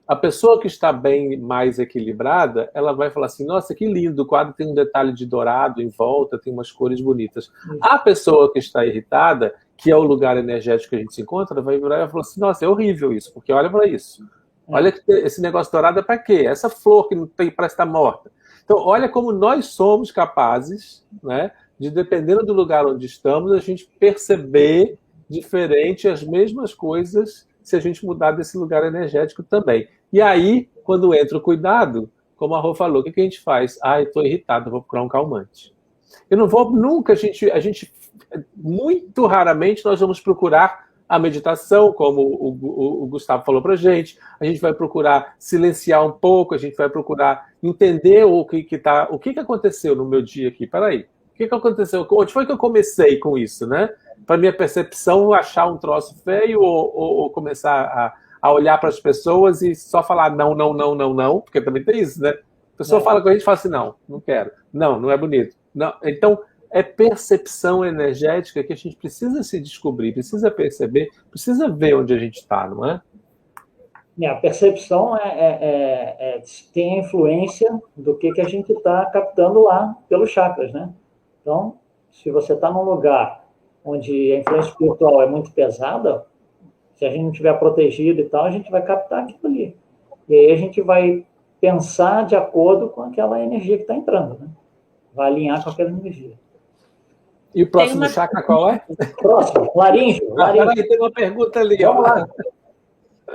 a pessoa que está bem mais equilibrada, ela vai falar assim, nossa, que lindo, o quadro tem um detalhe de dourado em volta, tem umas cores bonitas. A pessoa que está irritada, que é o lugar energético que a gente se encontra, vai virar e falar assim, nossa, é horrível isso, porque olha para isso. Olha que esse negócio dourado é para quê? Essa flor que não tem, parece estar morta. Então, olha como nós somos capazes, né, de, dependendo do lugar onde estamos, a gente perceber diferente as mesmas coisas se a gente mudar desse lugar energético também. E aí, quando entra o cuidado, como a Rô falou, o que a gente faz? Estou irritado, vou procurar um calmante. Eu não vou nunca, muito raramente nós vamos procurar a meditação, como o Gustavo falou para a gente vai procurar silenciar um pouco, a gente vai procurar entender o que aconteceu no meu dia aqui. Peraí, o que aconteceu? Onde foi que eu comecei com isso, né? Para minha percepção, achar um troço feio ou começar a olhar para as pessoas e só falar não, não, não, não, não, porque também tem isso, né? A pessoa fala com a gente e fala assim, não quero, não é bonito. Não. Então, é percepção energética que a gente precisa se descobrir, precisa perceber, precisa ver onde a gente está, não é? A percepção tem a influência do que a gente está captando lá pelos chakras, né? Então, se você está num lugar onde a influência espiritual é muito pesada, se a gente não estiver protegido e tal, a gente vai captar aquilo ali. E aí a gente vai pensar de acordo com aquela energia que está entrando, né? Vai alinhar com aquela energia. E o próximo chakra qual é? Próximo, laríngeo. Peraí, tem uma pergunta ali. Vamos lá.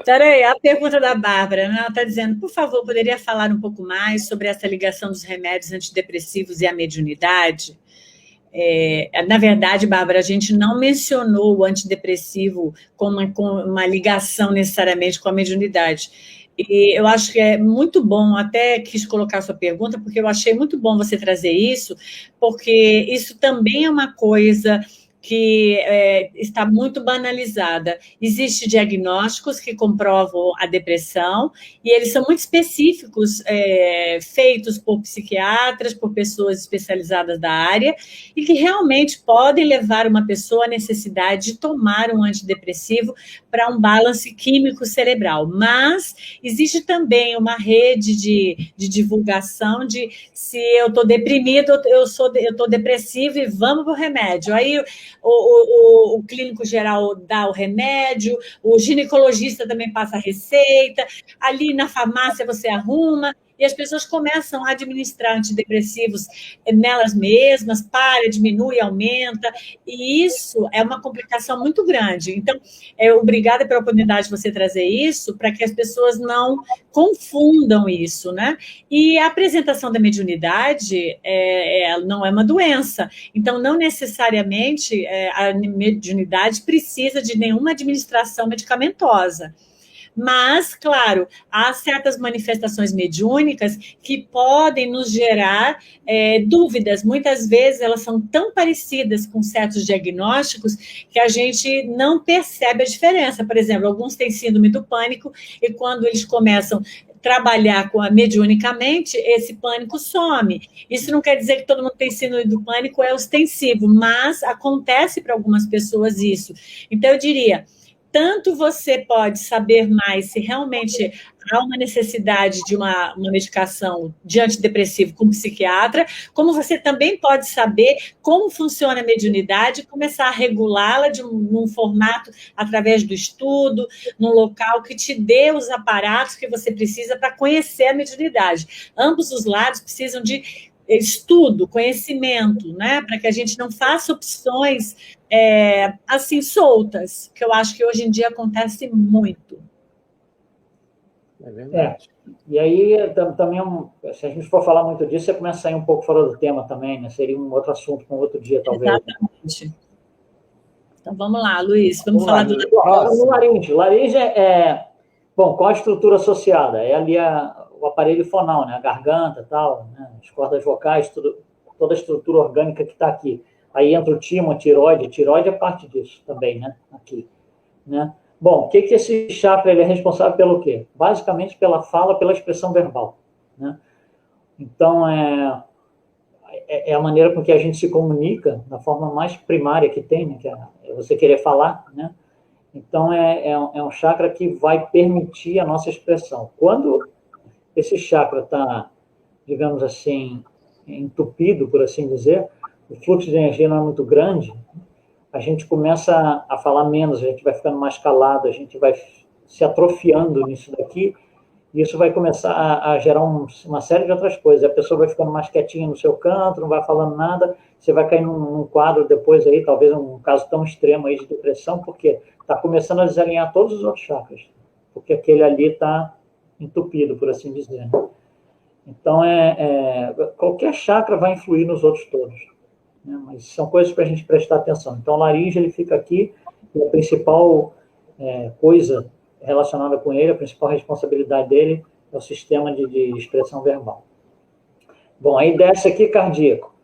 Peraí, a pergunta da Bárbara, né? Ela está dizendo, por favor, poderia falar um pouco mais sobre essa ligação dos remédios antidepressivos e a mediunidade? Na verdade, Bárbara, a gente não mencionou o antidepressivo com uma ligação necessariamente com a mediunidade. E eu acho que é muito bom, até quis colocar a sua pergunta, porque eu achei muito bom você trazer isso, porque isso também é uma coisa que está muito banalizada. Existem diagnósticos que comprovam a depressão, e eles são muito específicos, feitos por psiquiatras, por pessoas especializadas da área, e que realmente podem levar uma pessoa à necessidade de tomar um antidepressivo para um balance químico cerebral. Mas existe também uma rede de divulgação de se eu estou deprimido, eu estou depressivo e vamos para o remédio. Aí o clínico geral dá o remédio, o ginecologista também passa a receita, ali na farmácia você arruma, e as pessoas começam a administrar antidepressivos nelas mesmas, diminui, aumenta, e isso é uma complicação muito grande. Então, obrigada pela oportunidade de você trazer isso, para que as pessoas não confundam isso, né? E a apresentação da mediunidade não é uma doença, então não necessariamente a mediunidade precisa de nenhuma administração medicamentosa. Mas, claro, há certas manifestações mediúnicas que podem nos gerar dúvidas. Muitas vezes elas são tão parecidas com certos diagnósticos que a gente não percebe a diferença. Por exemplo, alguns têm síndrome do pânico e quando eles começam a trabalhar mediunicamente, esse pânico some. Isso não quer dizer que todo mundo tem síndrome do pânico, é ostensivo, mas acontece para algumas pessoas isso. Então, eu diria, tanto você pode saber mais se realmente há uma necessidade de uma medicação de antidepressivo com psiquiatra, como você também pode saber como funciona a mediunidade e começar a regulá-la num formato através do estudo, num local que te dê os aparatos que você precisa para conhecer a mediunidade. Ambos os lados precisam de estudo, conhecimento, né? Para que a gente não faça opções assim soltas, que eu acho que hoje em dia acontece muito. É verdade. E aí, também, se a gente for falar muito disso, você começa a sair um pouco fora do tema também, né? Seria um outro assunto para um outro dia, talvez. Exatamente. Então, vamos lá, Luiz, vamos falar do... Agora, no laríngeo. Laríngeo bom, qual a estrutura associada? É ali o aparelho fonal, né? A garganta, tal, né? As cordas vocais, toda a estrutura orgânica que está aqui. Aí entra o timo, a tireoide. A tireoide é parte disso também, né? Aqui, né? Bom, o que esse chakra ele é responsável pelo quê? Basicamente pela fala, pela expressão verbal, né? Então, é a maneira com que a gente se comunica, da forma mais primária que tem, né? Que é você querer falar, né? Então, é um chakra que vai permitir a nossa expressão. Quando esse chakra está, digamos assim, entupido, por assim dizer, o fluxo de energia não é muito grande, a gente começa a falar menos, a gente vai ficando mais calado, a gente vai se atrofiando nisso daqui, e isso vai começar a gerar uma série de outras coisas. A pessoa vai ficando mais quietinha no seu canto, não vai falando nada, você vai cair num quadro depois aí, talvez um caso tão extremo aí de depressão, porque está começando a desalinhar todos os outros chakras, porque aquele ali está entupido, por assim dizer. Então, qualquer chakra vai influir nos outros todos, né? Mas são coisas para a gente prestar atenção. Então, o laríngeo ele fica aqui, e a principal coisa relacionada com ele, a principal responsabilidade dele é o sistema de expressão verbal. Bom, aí desce aqui cardíaco.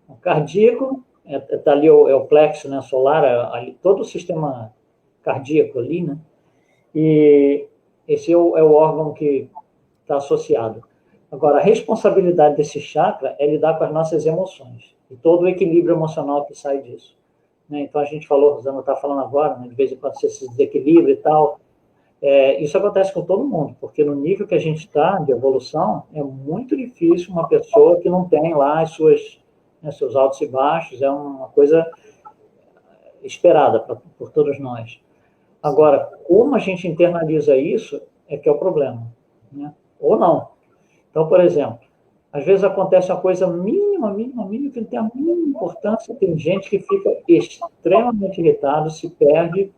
O cardíaco está ali o plexo, né, solar, ali, todo o sistema cardíaco ali, né? E esse é o órgão que está associado. Agora, a responsabilidade desse chakra é lidar com as nossas emoções e todo o equilíbrio emocional que sai disso, né? Então, a gente falou, Rosana está falando agora, né, de vez em quando você se desequilibra e tal. Isso acontece com todo mundo, porque no nível que a gente está de evolução, é muito difícil uma pessoa que não tem lá seus altos e baixos, é uma coisa esperada por todos nós. Agora, como a gente internaliza isso, é que é o problema, né? Ou não. Então, por exemplo, às vezes acontece uma coisa mínima, que não tem a mínima importância, tem gente que fica extremamente irritado, se perde,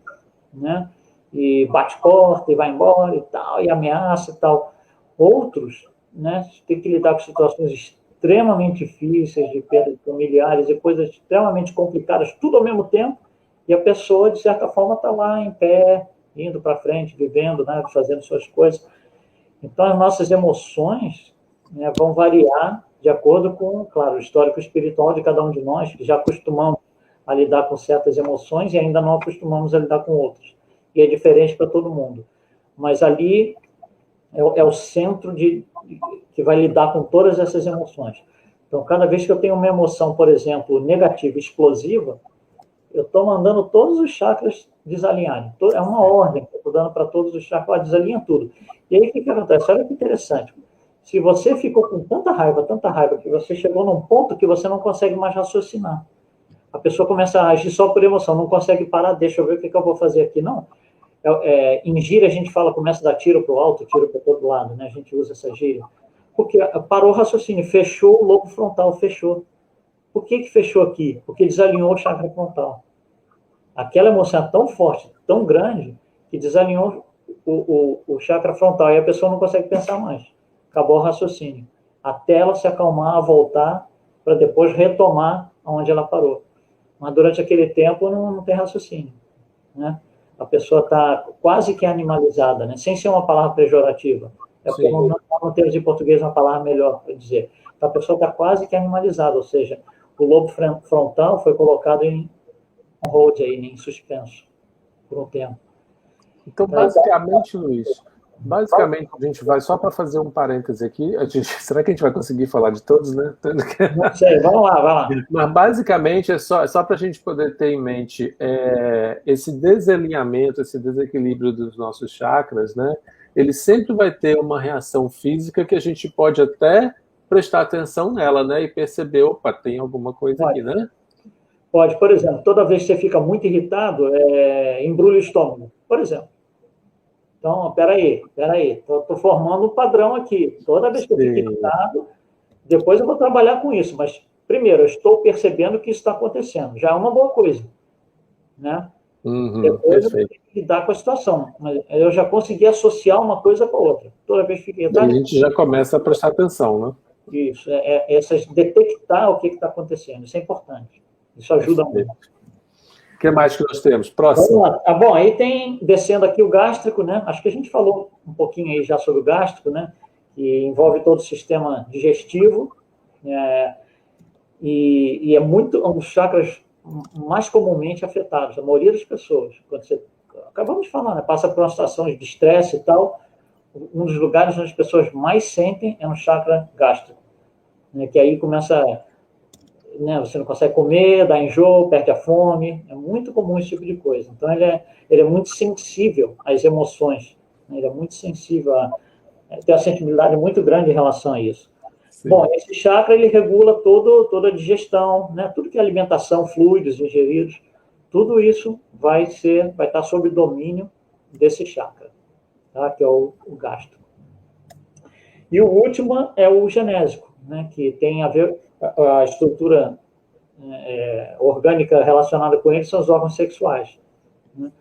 né? E bate porta e vai embora e tal, e ameaça e tal. Outros, né, tem que lidar com situações extremamente difíceis, de perda de familiares e coisas extremamente complicadas, tudo ao mesmo tempo, e a pessoa, de certa forma, está lá em pé, indo para frente, vivendo, né, fazendo suas coisas. Então, as nossas emoções, né, vão variar de acordo com, claro, o histórico espiritual de cada um de nós, que já acostumamos a lidar com certas emoções e ainda não acostumamos a lidar com outras. E é diferente para todo mundo. Mas ali é o centro que vai lidar com todas essas emoções. Então, cada vez que eu tenho uma emoção, por exemplo, negativa, explosiva, eu estou mandando todos os chakras desalinharem. É uma ordem que eu estou dando para todos os chakras, desalinha tudo. E aí, o que acontece? Olha que interessante. Se você ficou com tanta raiva, que você chegou num ponto que você não consegue mais raciocinar. A pessoa começa a agir só por emoção, não consegue parar, deixa eu ver o que eu vou fazer aqui. Não. Em gíria, a gente fala, começa a dar tiro para o alto, tiro para todo lado, né? A gente usa essa gíria. Porque parou o raciocínio, fechou o lobo frontal, fechou. Por que fechou aqui? Porque desalinhou o chakra frontal. Aquela emoção é tão forte, tão grande, que desalinhou o chakra frontal e a pessoa não consegue pensar mais. Acabou o raciocínio. Até ela se acalmar, voltar, para depois retomar onde ela parou. Mas durante aquele tempo não tem raciocínio, né? A pessoa está quase que animalizada, né? Sem ser uma palavra pejorativa. Como não temos em português uma palavra melhor para dizer. Então, a pessoa está quase que animalizada, ou seja, o lobo frontal foi colocado em hold, aí, em suspenso, por um tempo. Então, basicamente, Luiz, a gente vai, só para fazer um parêntese aqui, será que a gente vai conseguir falar de todos, né? Não sei, vamos lá. Mas, basicamente, é só para a gente poder ter em mente esse desalinhamento, esse desequilíbrio dos nossos chakras, né? Ele sempre vai ter uma reação física que a gente pode até prestar atenção nela, né? E perceber, opa, tem alguma coisa aqui, né? Pode, por exemplo, toda vez que você fica muito irritado, embrulha o estômago, por exemplo. Então, peraí, estou formando um padrão aqui. Toda vez que eu fico irritado, depois eu vou trabalhar com isso, mas primeiro, eu estou percebendo que isso está acontecendo, já é uma boa coisa, né? Depois eu Perfeito. tenho que lidar com a situação. Mas eu já consegui associar uma coisa com a outra. Toda vez que fiquei E a gente já começa a prestar atenção, né? isso, detectar o que está acontecendo. Isso é importante. Isso ajuda muito. O que mais que nós temos? Vamos Próximo. lá. Bom, aí tem, descendo aqui o gástrico, né? Acho que a gente falou um pouquinho aí já sobre o gástrico, né? Que envolve todo o sistema digestivo, e é um dos chakras mais comumente afetados, a maioria das pessoas. Quando você, acabamos de falar, né? Passa por uma situação de estresse e tal, um dos lugares onde as pessoas mais sentem é no chakra gástrico, né? Que aí começa, né? Você não consegue comer, dá enjoo, perde a fome, é muito comum esse tipo de coisa. Então ele é muito sensível às emoções, né? Ele é muito sensível tem uma sensibilidade muito grande em relação a isso. Sim. Bom, esse chakra ele regula toda a digestão, né? Tudo que é alimentação, fluidos ingeridos, tudo isso vai estar sob domínio desse chakra, tá? Que é o gástrico. E o último é o genésico, né? Que tem a ver a estrutura orgânica relacionada com ele são os órgãos sexuais, né?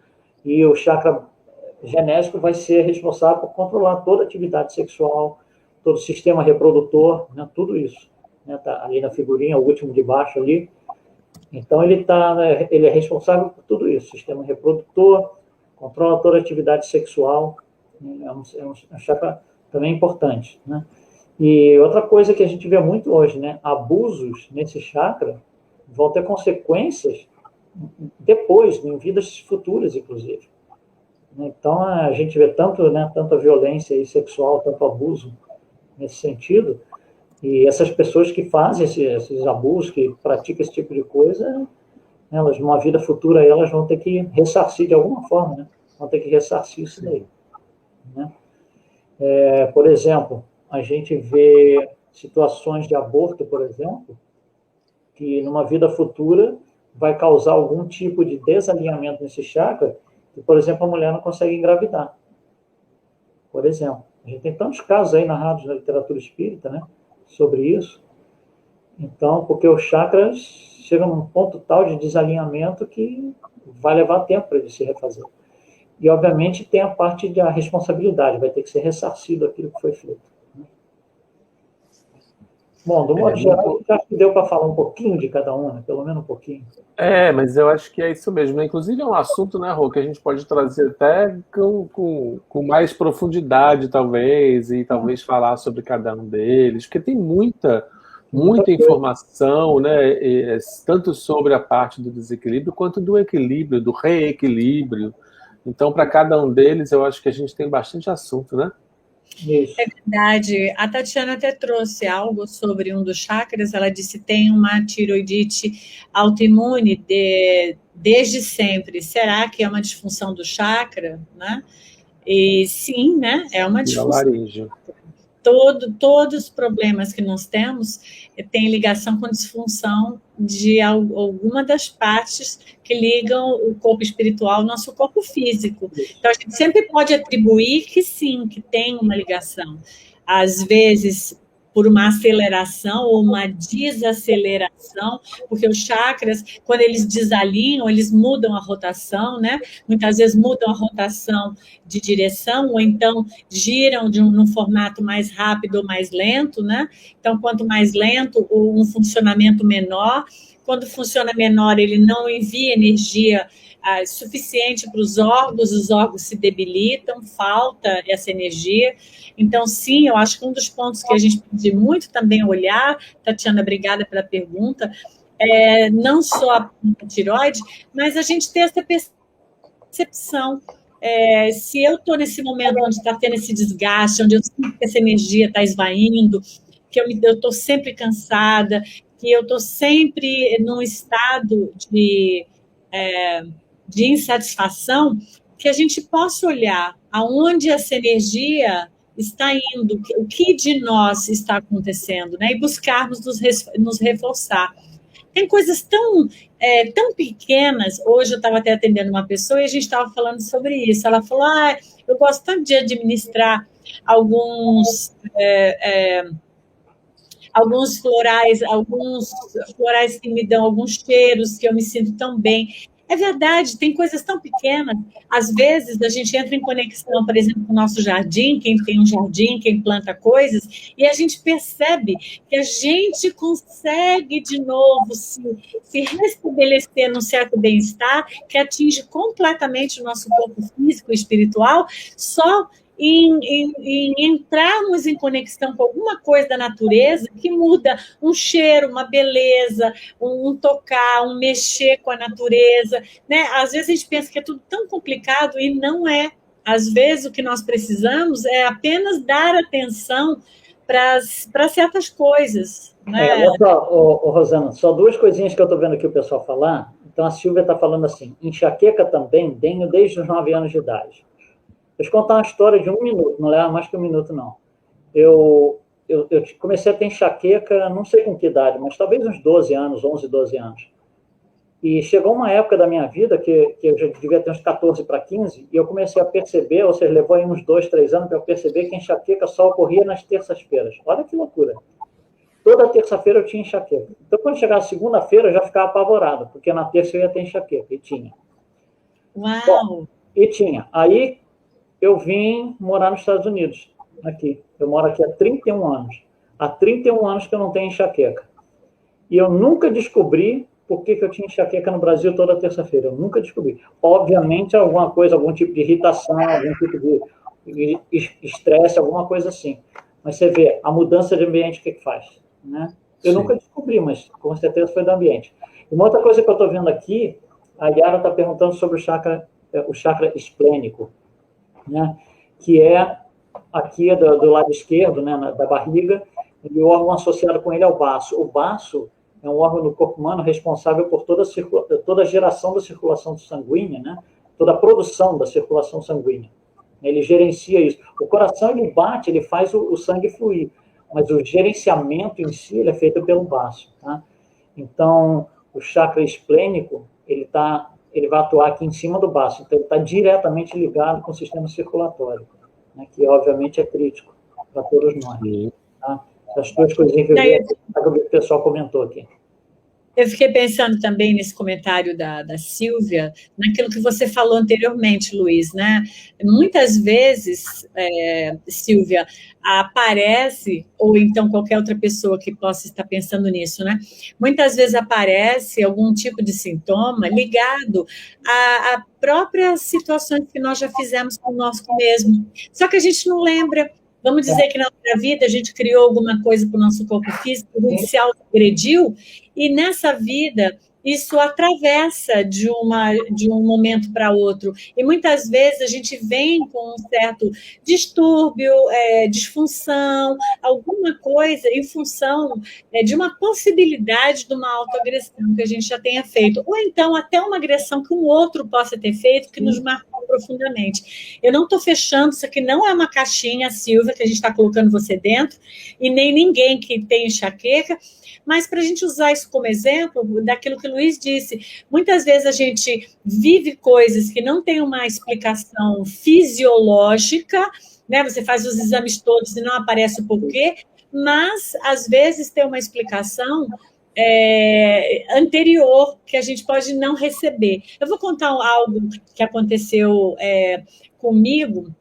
E o chakra genésico vai ser responsável por controlar toda a atividade sexual, todo o sistema reprodutor, né, tudo isso. Né, tá ali na figurinha, o último de baixo ali. Então, ele é responsável por tudo isso. Sistema reprodutor, controla toda a atividade sexual. É um chakra também importante. Né? E outra coisa que a gente vê muito hoje, né, abusos nesse chakra vão ter consequências depois, em vidas futuras, inclusive. Então, a gente vê tanta violência sexual, tanto abuso nesse sentido, e essas pessoas que fazem esses abusos, que praticam esse tipo de coisa, elas, numa vida futura, elas vão ter que ressarcir de alguma forma, né? Vão ter que ressarcir isso daí. Né? Por exemplo, a gente vê situações de aborto, por exemplo, que numa vida futura vai causar algum tipo de desalinhamento nesse chakra, que, por exemplo, a mulher não consegue engravidar. Por exemplo. A gente tem tantos casos aí narrados na literatura espírita, né, sobre isso. Então, porque os chakras chegam num ponto tal de desalinhamento que vai levar tempo para ele se refazer. E, obviamente, tem a parte da responsabilidade, vai ter que ser ressarcido aquilo que foi feito. Bom, do modo geral, acho que deu para falar um pouquinho de cada um, né? Pelo menos um pouquinho. Mas eu acho que é isso mesmo. Inclusive é um assunto, né, Rô, que a gente pode trazer até com mais profundidade, talvez, e talvez falar sobre cada um deles, porque tem muita informação, né, tanto sobre a parte do desequilíbrio quanto do equilíbrio, do reequilíbrio. Então, para cada um deles, eu acho que a gente tem bastante assunto, né? Isso. É verdade. A Tatiana até trouxe algo sobre um dos chakras. Ela disse que tem uma tiroidite autoimune desde sempre. Será que é uma disfunção do chakra? Né? E sim, né? É uma disfunção. Todos os problemas que nós temos têm ligação com disfunção de alguma das partes que ligam o corpo espiritual ao nosso corpo físico. Então, a gente sempre pode atribuir que sim, que tem uma ligação. Às vezes, por uma aceleração ou uma desaceleração, porque os chakras, quando eles desalinham, eles mudam a rotação, né? Muitas vezes mudam a rotação de direção, ou então giram num formato mais rápido ou mais lento, né? Então, quanto mais lento, um funcionamento menor. Quando funciona menor, ele não envia energia suficiente para os órgãos se debilitam, falta essa energia. Então, sim, eu acho que um dos pontos que a gente pode muito também olhar, Tatiana, obrigada pela pergunta, não só a tireoide, mas a gente ter essa percepção. Se eu estou nesse momento onde está tendo esse desgaste, onde eu sinto que essa energia está esvaindo, que eu estou sempre cansada, que eu estou sempre num estado de insatisfação, que a gente possa olhar aonde essa energia está indo, o que de nós está acontecendo, né? E buscarmos nos reforçar. Tem coisas tão pequenas. Hoje eu estava até atendendo uma pessoa e a gente estava falando sobre isso. Ela falou, eu gosto tanto de administrar alguns florais que me dão alguns cheiros, que eu me sinto tão bem. É verdade, tem coisas tão pequenas. Às vezes a gente entra em conexão, por exemplo, com o nosso jardim, quem tem um jardim, quem planta coisas, e a gente percebe que a gente consegue de novo se restabelecer num certo bem-estar que atinge completamente o nosso corpo físico e espiritual, só em entrarmos em conexão com alguma coisa da natureza que muda um cheiro, uma beleza, um tocar, um mexer com a natureza, né? Às vezes a gente pensa que é tudo tão complicado e não é. Às vezes o que nós precisamos é apenas dar atenção para certas coisas, né? Olha só, Rosana, só duas coisinhas que eu estou vendo aqui o pessoal falar. Então, a Silvia está falando assim, enxaqueca também tenho desde os 9 anos de idade. Deixa eu contar uma história de 1 minuto, não leva mais que 1 minuto, não. Eu comecei a ter enxaqueca, não sei com que idade, mas talvez uns 12 anos, 11, 12 anos. E chegou uma época da minha vida, que eu já devia ter uns 14 para 15, e eu comecei a perceber, ou seja, levou aí uns 2, 3 anos para eu perceber que a enxaqueca só ocorria nas terças-feiras. Olha que loucura. Toda terça-feira eu tinha enxaqueca. Então, quando chegava segunda-feira, eu já ficava apavorado, porque na terça eu ia ter enxaqueca, e tinha. Uau! Bom, e tinha. Aí, eu vim morar nos Estados Unidos, aqui. Eu moro aqui há 31 anos. Há 31 anos que eu não tenho enxaqueca. E eu nunca descobri por que eu tinha enxaqueca no Brasil toda terça-feira. Eu nunca descobri. Obviamente, alguma coisa, algum tipo de irritação, algum tipo de estresse, alguma coisa assim. Mas você vê, a mudança de ambiente, o que faz? Né? Eu nunca descobri, mas com certeza foi do ambiente. Uma outra coisa que eu estou vendo aqui, a Yara está perguntando sobre o chakra esplênico, né? Que é aqui do lado esquerdo, né, da barriga, e o órgão associado com ele é o baço. O baço é um órgão do corpo humano responsável por toda a geração da circulação sanguínea, né? Toda a produção da circulação sanguínea. Ele gerencia isso. O coração, ele bate, ele faz o sangue fluir, mas o gerenciamento em si ele é feito pelo baço. Tá? Então, o chakra esplênico, ele vai atuar aqui em cima do baço, então ele está diretamente ligado com o sistema circulatório, né? Que obviamente é crítico para todos nós. Tá? As duas coisinhas que eu vi, que o pessoal comentou aqui. Eu fiquei pensando também nesse comentário da Silvia, naquilo que você falou anteriormente, Luiz, né? Muitas vezes, Silvia, aparece, ou então qualquer outra pessoa que possa estar pensando nisso, né? Muitas vezes aparece algum tipo de sintoma ligado a próprias situações que nós já fizemos conosco mesmo. Só que a gente não lembra. Vamos dizer que na outra vida a gente criou alguma coisa para o nosso corpo físico, a gente se autoagrediu, e nessa vida isso atravessa de um momento para outro. E muitas vezes a gente vem com um certo distúrbio, disfunção, alguma coisa em função de uma possibilidade de uma autoagressão que a gente já tenha feito. Ou então até uma agressão que um outro possa ter feito que nos marcou profundamente. Eu não estou fechando, isso aqui não é uma caixinha, Silvia, que a gente está colocando você dentro, e nem ninguém que tem enxaqueca, mas para a gente usar isso como exemplo daquilo que o Luiz disse, muitas vezes a gente vive coisas que não tem uma explicação fisiológica, né? Você faz os exames todos e não aparece o porquê, mas às vezes tem uma explicação anterior que a gente pode não receber. Eu vou contar algo que aconteceu comigo,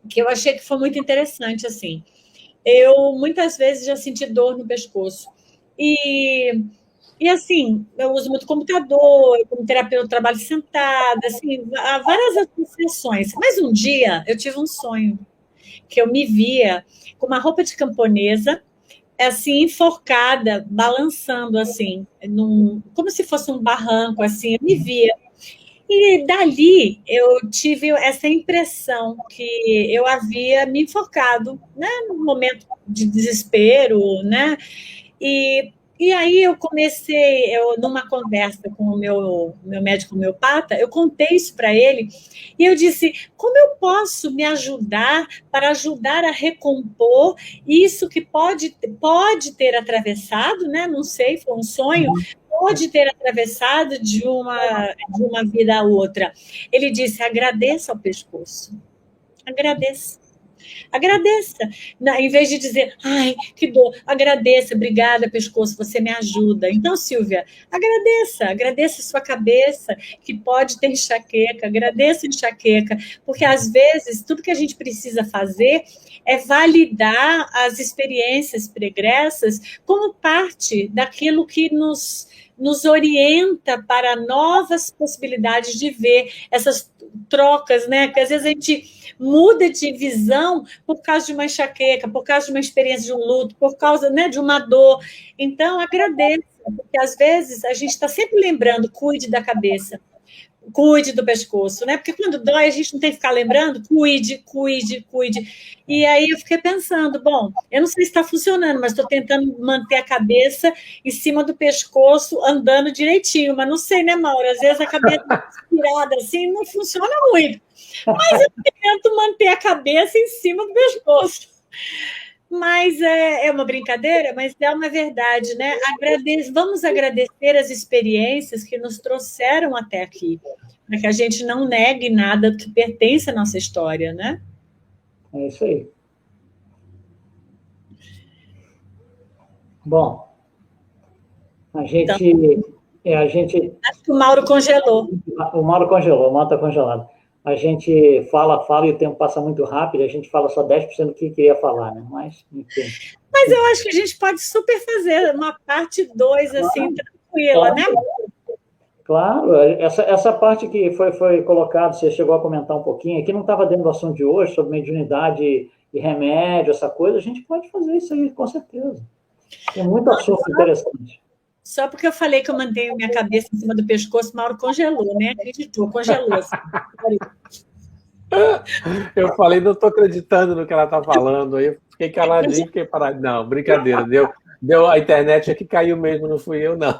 que eu achei que foi muito interessante, assim. Eu muitas vezes já senti dor no pescoço. E assim, eu uso muito computador, como terapeuta, eu trabalho sentada, assim, há várias associações. Mas um dia eu tive um sonho, que eu me via com uma roupa de camponesa, assim, enforcada, balançando, assim, como se fosse um barranco, assim, eu me via. E dali eu tive essa impressão que eu havia me enforcado, né, num momento de desespero, né? E aí eu comecei, numa conversa com o meu médico homeopata, eu contei isso para ele, e eu disse, como eu posso me ajudar para ajudar a recompor isso que pode ter atravessado, né? Não sei, foi um sonho, pode ter atravessado de uma vida a outra. Ele disse, agradeça ao pescoço, agradeça. Agradeça. Em vez de dizer, ai, que dor, agradeça, obrigada, pescoço, você me ajuda. Então, Silvia, agradeça a sua cabeça, que pode ter enxaqueca, agradeça a enxaqueca, porque às vezes tudo que a gente precisa fazer é validar as experiências pregressas como parte daquilo que nos orienta para novas possibilidades de ver essas trocas, né? Que às vezes a gente muda de visão por causa de uma enxaqueca, por causa de uma experiência de um luto, por causa, né, de uma dor. Então, agradeça, porque às vezes a gente está sempre lembrando, cuide da cabeça, cuide do pescoço, né? Porque quando dói, a gente não tem que ficar lembrando, cuide. E aí eu fiquei pensando, bom, eu não sei se está funcionando, mas estou tentando manter a cabeça em cima do pescoço, andando direitinho, mas não sei, né, Mauro? Às vezes a cabeça virada assim não funciona muito. Mas eu tento manter a cabeça em cima do pescoço. Mas é uma brincadeira, mas é uma verdade, né? Vamos agradecer as experiências que nos trouxeram até aqui, para que a gente não negue nada que pertence à nossa história, né? É isso aí. Bom, a gente... Acho que o Mauro congelou. O Mauro congelou, o Mauro está congelado. A gente fala e o tempo passa muito rápido, a gente fala só 10% do que queria falar, né? Mas, enfim. Mas eu acho que a gente pode super fazer uma parte 2, assim, tranquila, né? Claro, essa parte que foi colocada, você chegou a comentar um pouquinho, aqui não estava dentro do assunto de hoje, sobre mediunidade e remédio, essa coisa, a gente pode fazer isso aí, com certeza. Tem muito assunto interessante. Só porque eu falei que eu mantenho minha cabeça em cima do pescoço, Mauro congelou, né? Acreditou, congelou. Assim. Eu falei, não estou acreditando no que ela está falando. Aí eu fiquei caladinho, fiquei parado. Não, brincadeira. Deu a internet aqui, caiu mesmo, não fui eu, não.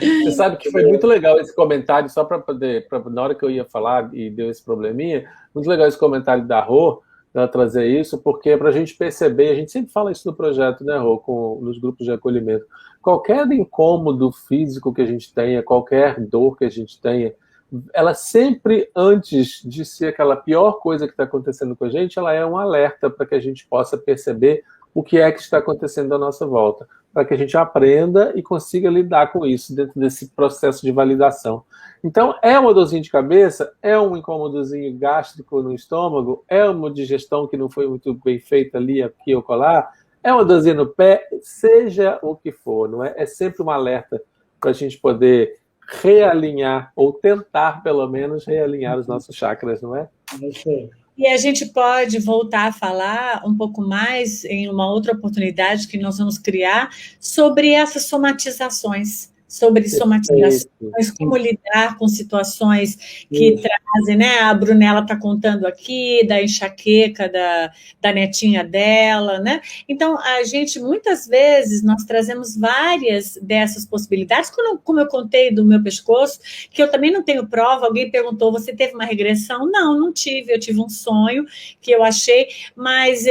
Você sabe que foi muito legal esse comentário, só para poder, na hora que eu ia falar e deu esse probleminha, muito legal esse comentário da Rô, ela trazer isso, porque é para a gente perceber, a gente sempre fala isso no projeto, né, Rô, nos grupos de acolhimento, qualquer incômodo físico que a gente tenha, qualquer dor que a gente tenha, ela sempre, antes de ser aquela pior coisa que está acontecendo com a gente, ela é um alerta para que a gente possa perceber o que é que está acontecendo à nossa volta, para que a gente aprenda e consiga lidar com isso dentro desse processo de validação. Então, é uma dorzinha de cabeça, é um incômodozinho gástrico no estômago, é uma digestão que não foi muito bem feita ali, aqui ou colar, é uma dorzinha no pé, seja o que for, não é? É sempre um alerta para a gente poder realinhar, ou tentar, pelo menos, realinhar os nossos chakras, não é? É isso aí. E a gente pode voltar a falar um pouco mais em uma outra oportunidade que nós vamos criar sobre essas somatizações, como lidar com situações que trazem, né? A Brunella está contando aqui da enxaqueca da netinha dela, né? Então, a gente, muitas vezes, nós trazemos várias dessas possibilidades, como eu contei do meu pescoço, que eu também não tenho prova, alguém perguntou, você teve uma regressão? Não tive, eu tive um sonho que eu achei, mas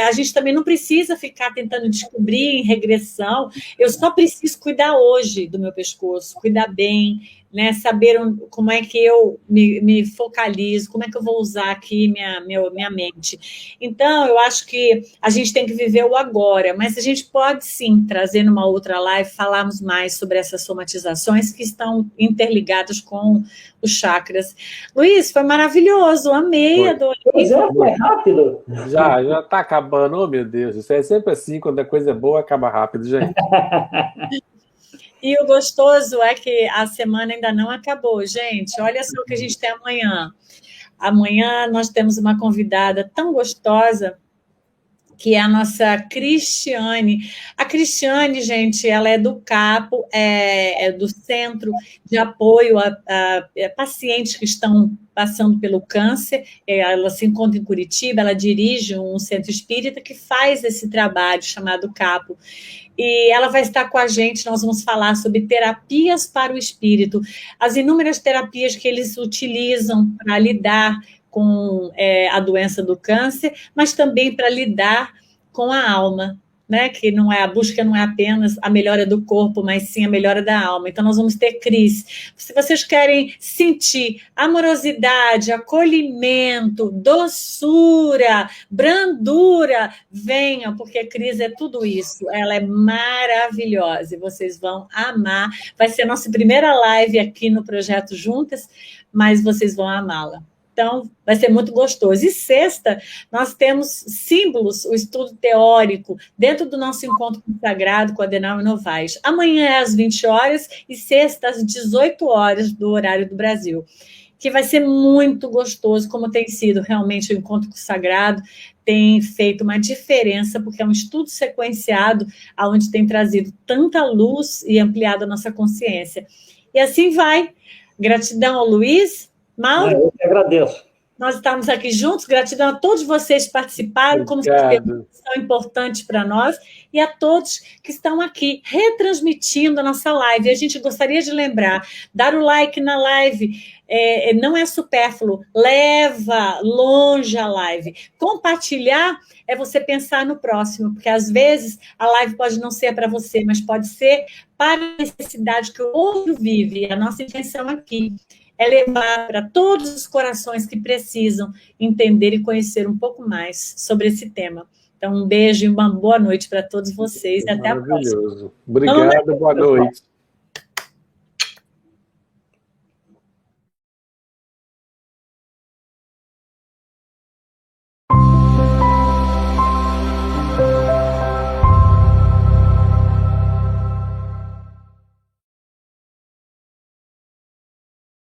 a gente também não precisa ficar tentando descobrir em regressão, eu só preciso cuidar hoje do meu pescoço, cuidar bem, né? Saber como é que eu me focalizo, como é que eu vou usar aqui minha mente. Então, eu acho que a gente tem que viver o agora, mas a gente pode sim trazer numa outra live, falarmos mais sobre essas somatizações que estão interligadas com os chakras. Luiz, foi maravilhoso, amei, adorei. Pois é, foi rápido. Já está acabando, oh meu Deus, isso é sempre assim, quando a coisa é boa, acaba rápido, gente. E o gostoso é que a semana ainda não acabou, gente. Olha só o que a gente tem amanhã. Amanhã nós temos uma convidada tão gostosa, que é a nossa Cristiane. A Cristiane, gente, ela é do CAPO, é do Centro de Apoio a pacientes que estão passando pelo câncer. Ela se encontra em Curitiba, ela dirige um centro espírita que faz esse trabalho chamado CAPO. E ela vai estar com a gente, nós vamos falar sobre terapias para o espírito, as inúmeras terapias que eles utilizam para lidar com a doença do câncer, mas também para lidar com a alma, né, que não é a busca, não é apenas a melhora do corpo, mas sim a melhora da alma. Então, nós vamos ter crise. Se vocês querem sentir amorosidade, acolhimento, doçura, brandura, venham, porque a crise é tudo isso. Ela é maravilhosa e vocês vão amar. Vai ser a nossa primeira live aqui no Projeto Juntas, mas vocês vão amá-la. Então, vai ser muito gostoso. E sexta, nós temos símbolos, o estudo teórico, dentro do nosso encontro sagrado com Adenauer Novaes. Amanhã é às 20 horas e sexta às 18 horas do horário do Brasil, que vai ser muito gostoso, como tem sido realmente o encontro sagrado, tem feito uma diferença, porque é um estudo sequenciado, onde tem trazido tanta luz e ampliado a nossa consciência. E assim vai. Gratidão ao Luiz. Mauro? Eu que agradeço. Nós estamos aqui juntos, gratidão a todos vocês que participaram, como Obrigado. perguntas são importantes para nós, e a todos que estão aqui retransmitindo a nossa live. A gente gostaria de lembrar, dar o like na live, não é supérfluo, leva longe a live. Compartilhar é você pensar no próximo, porque às vezes a live pode não ser para você, mas pode ser para a necessidade que o outro vive. E a nossa intenção aqui é levar para todos os corações que precisam entender e conhecer um pouco mais sobre esse tema. Então, um beijo e uma boa noite para todos vocês. Até a próxima. Maravilhoso. Obrigado, boa noite.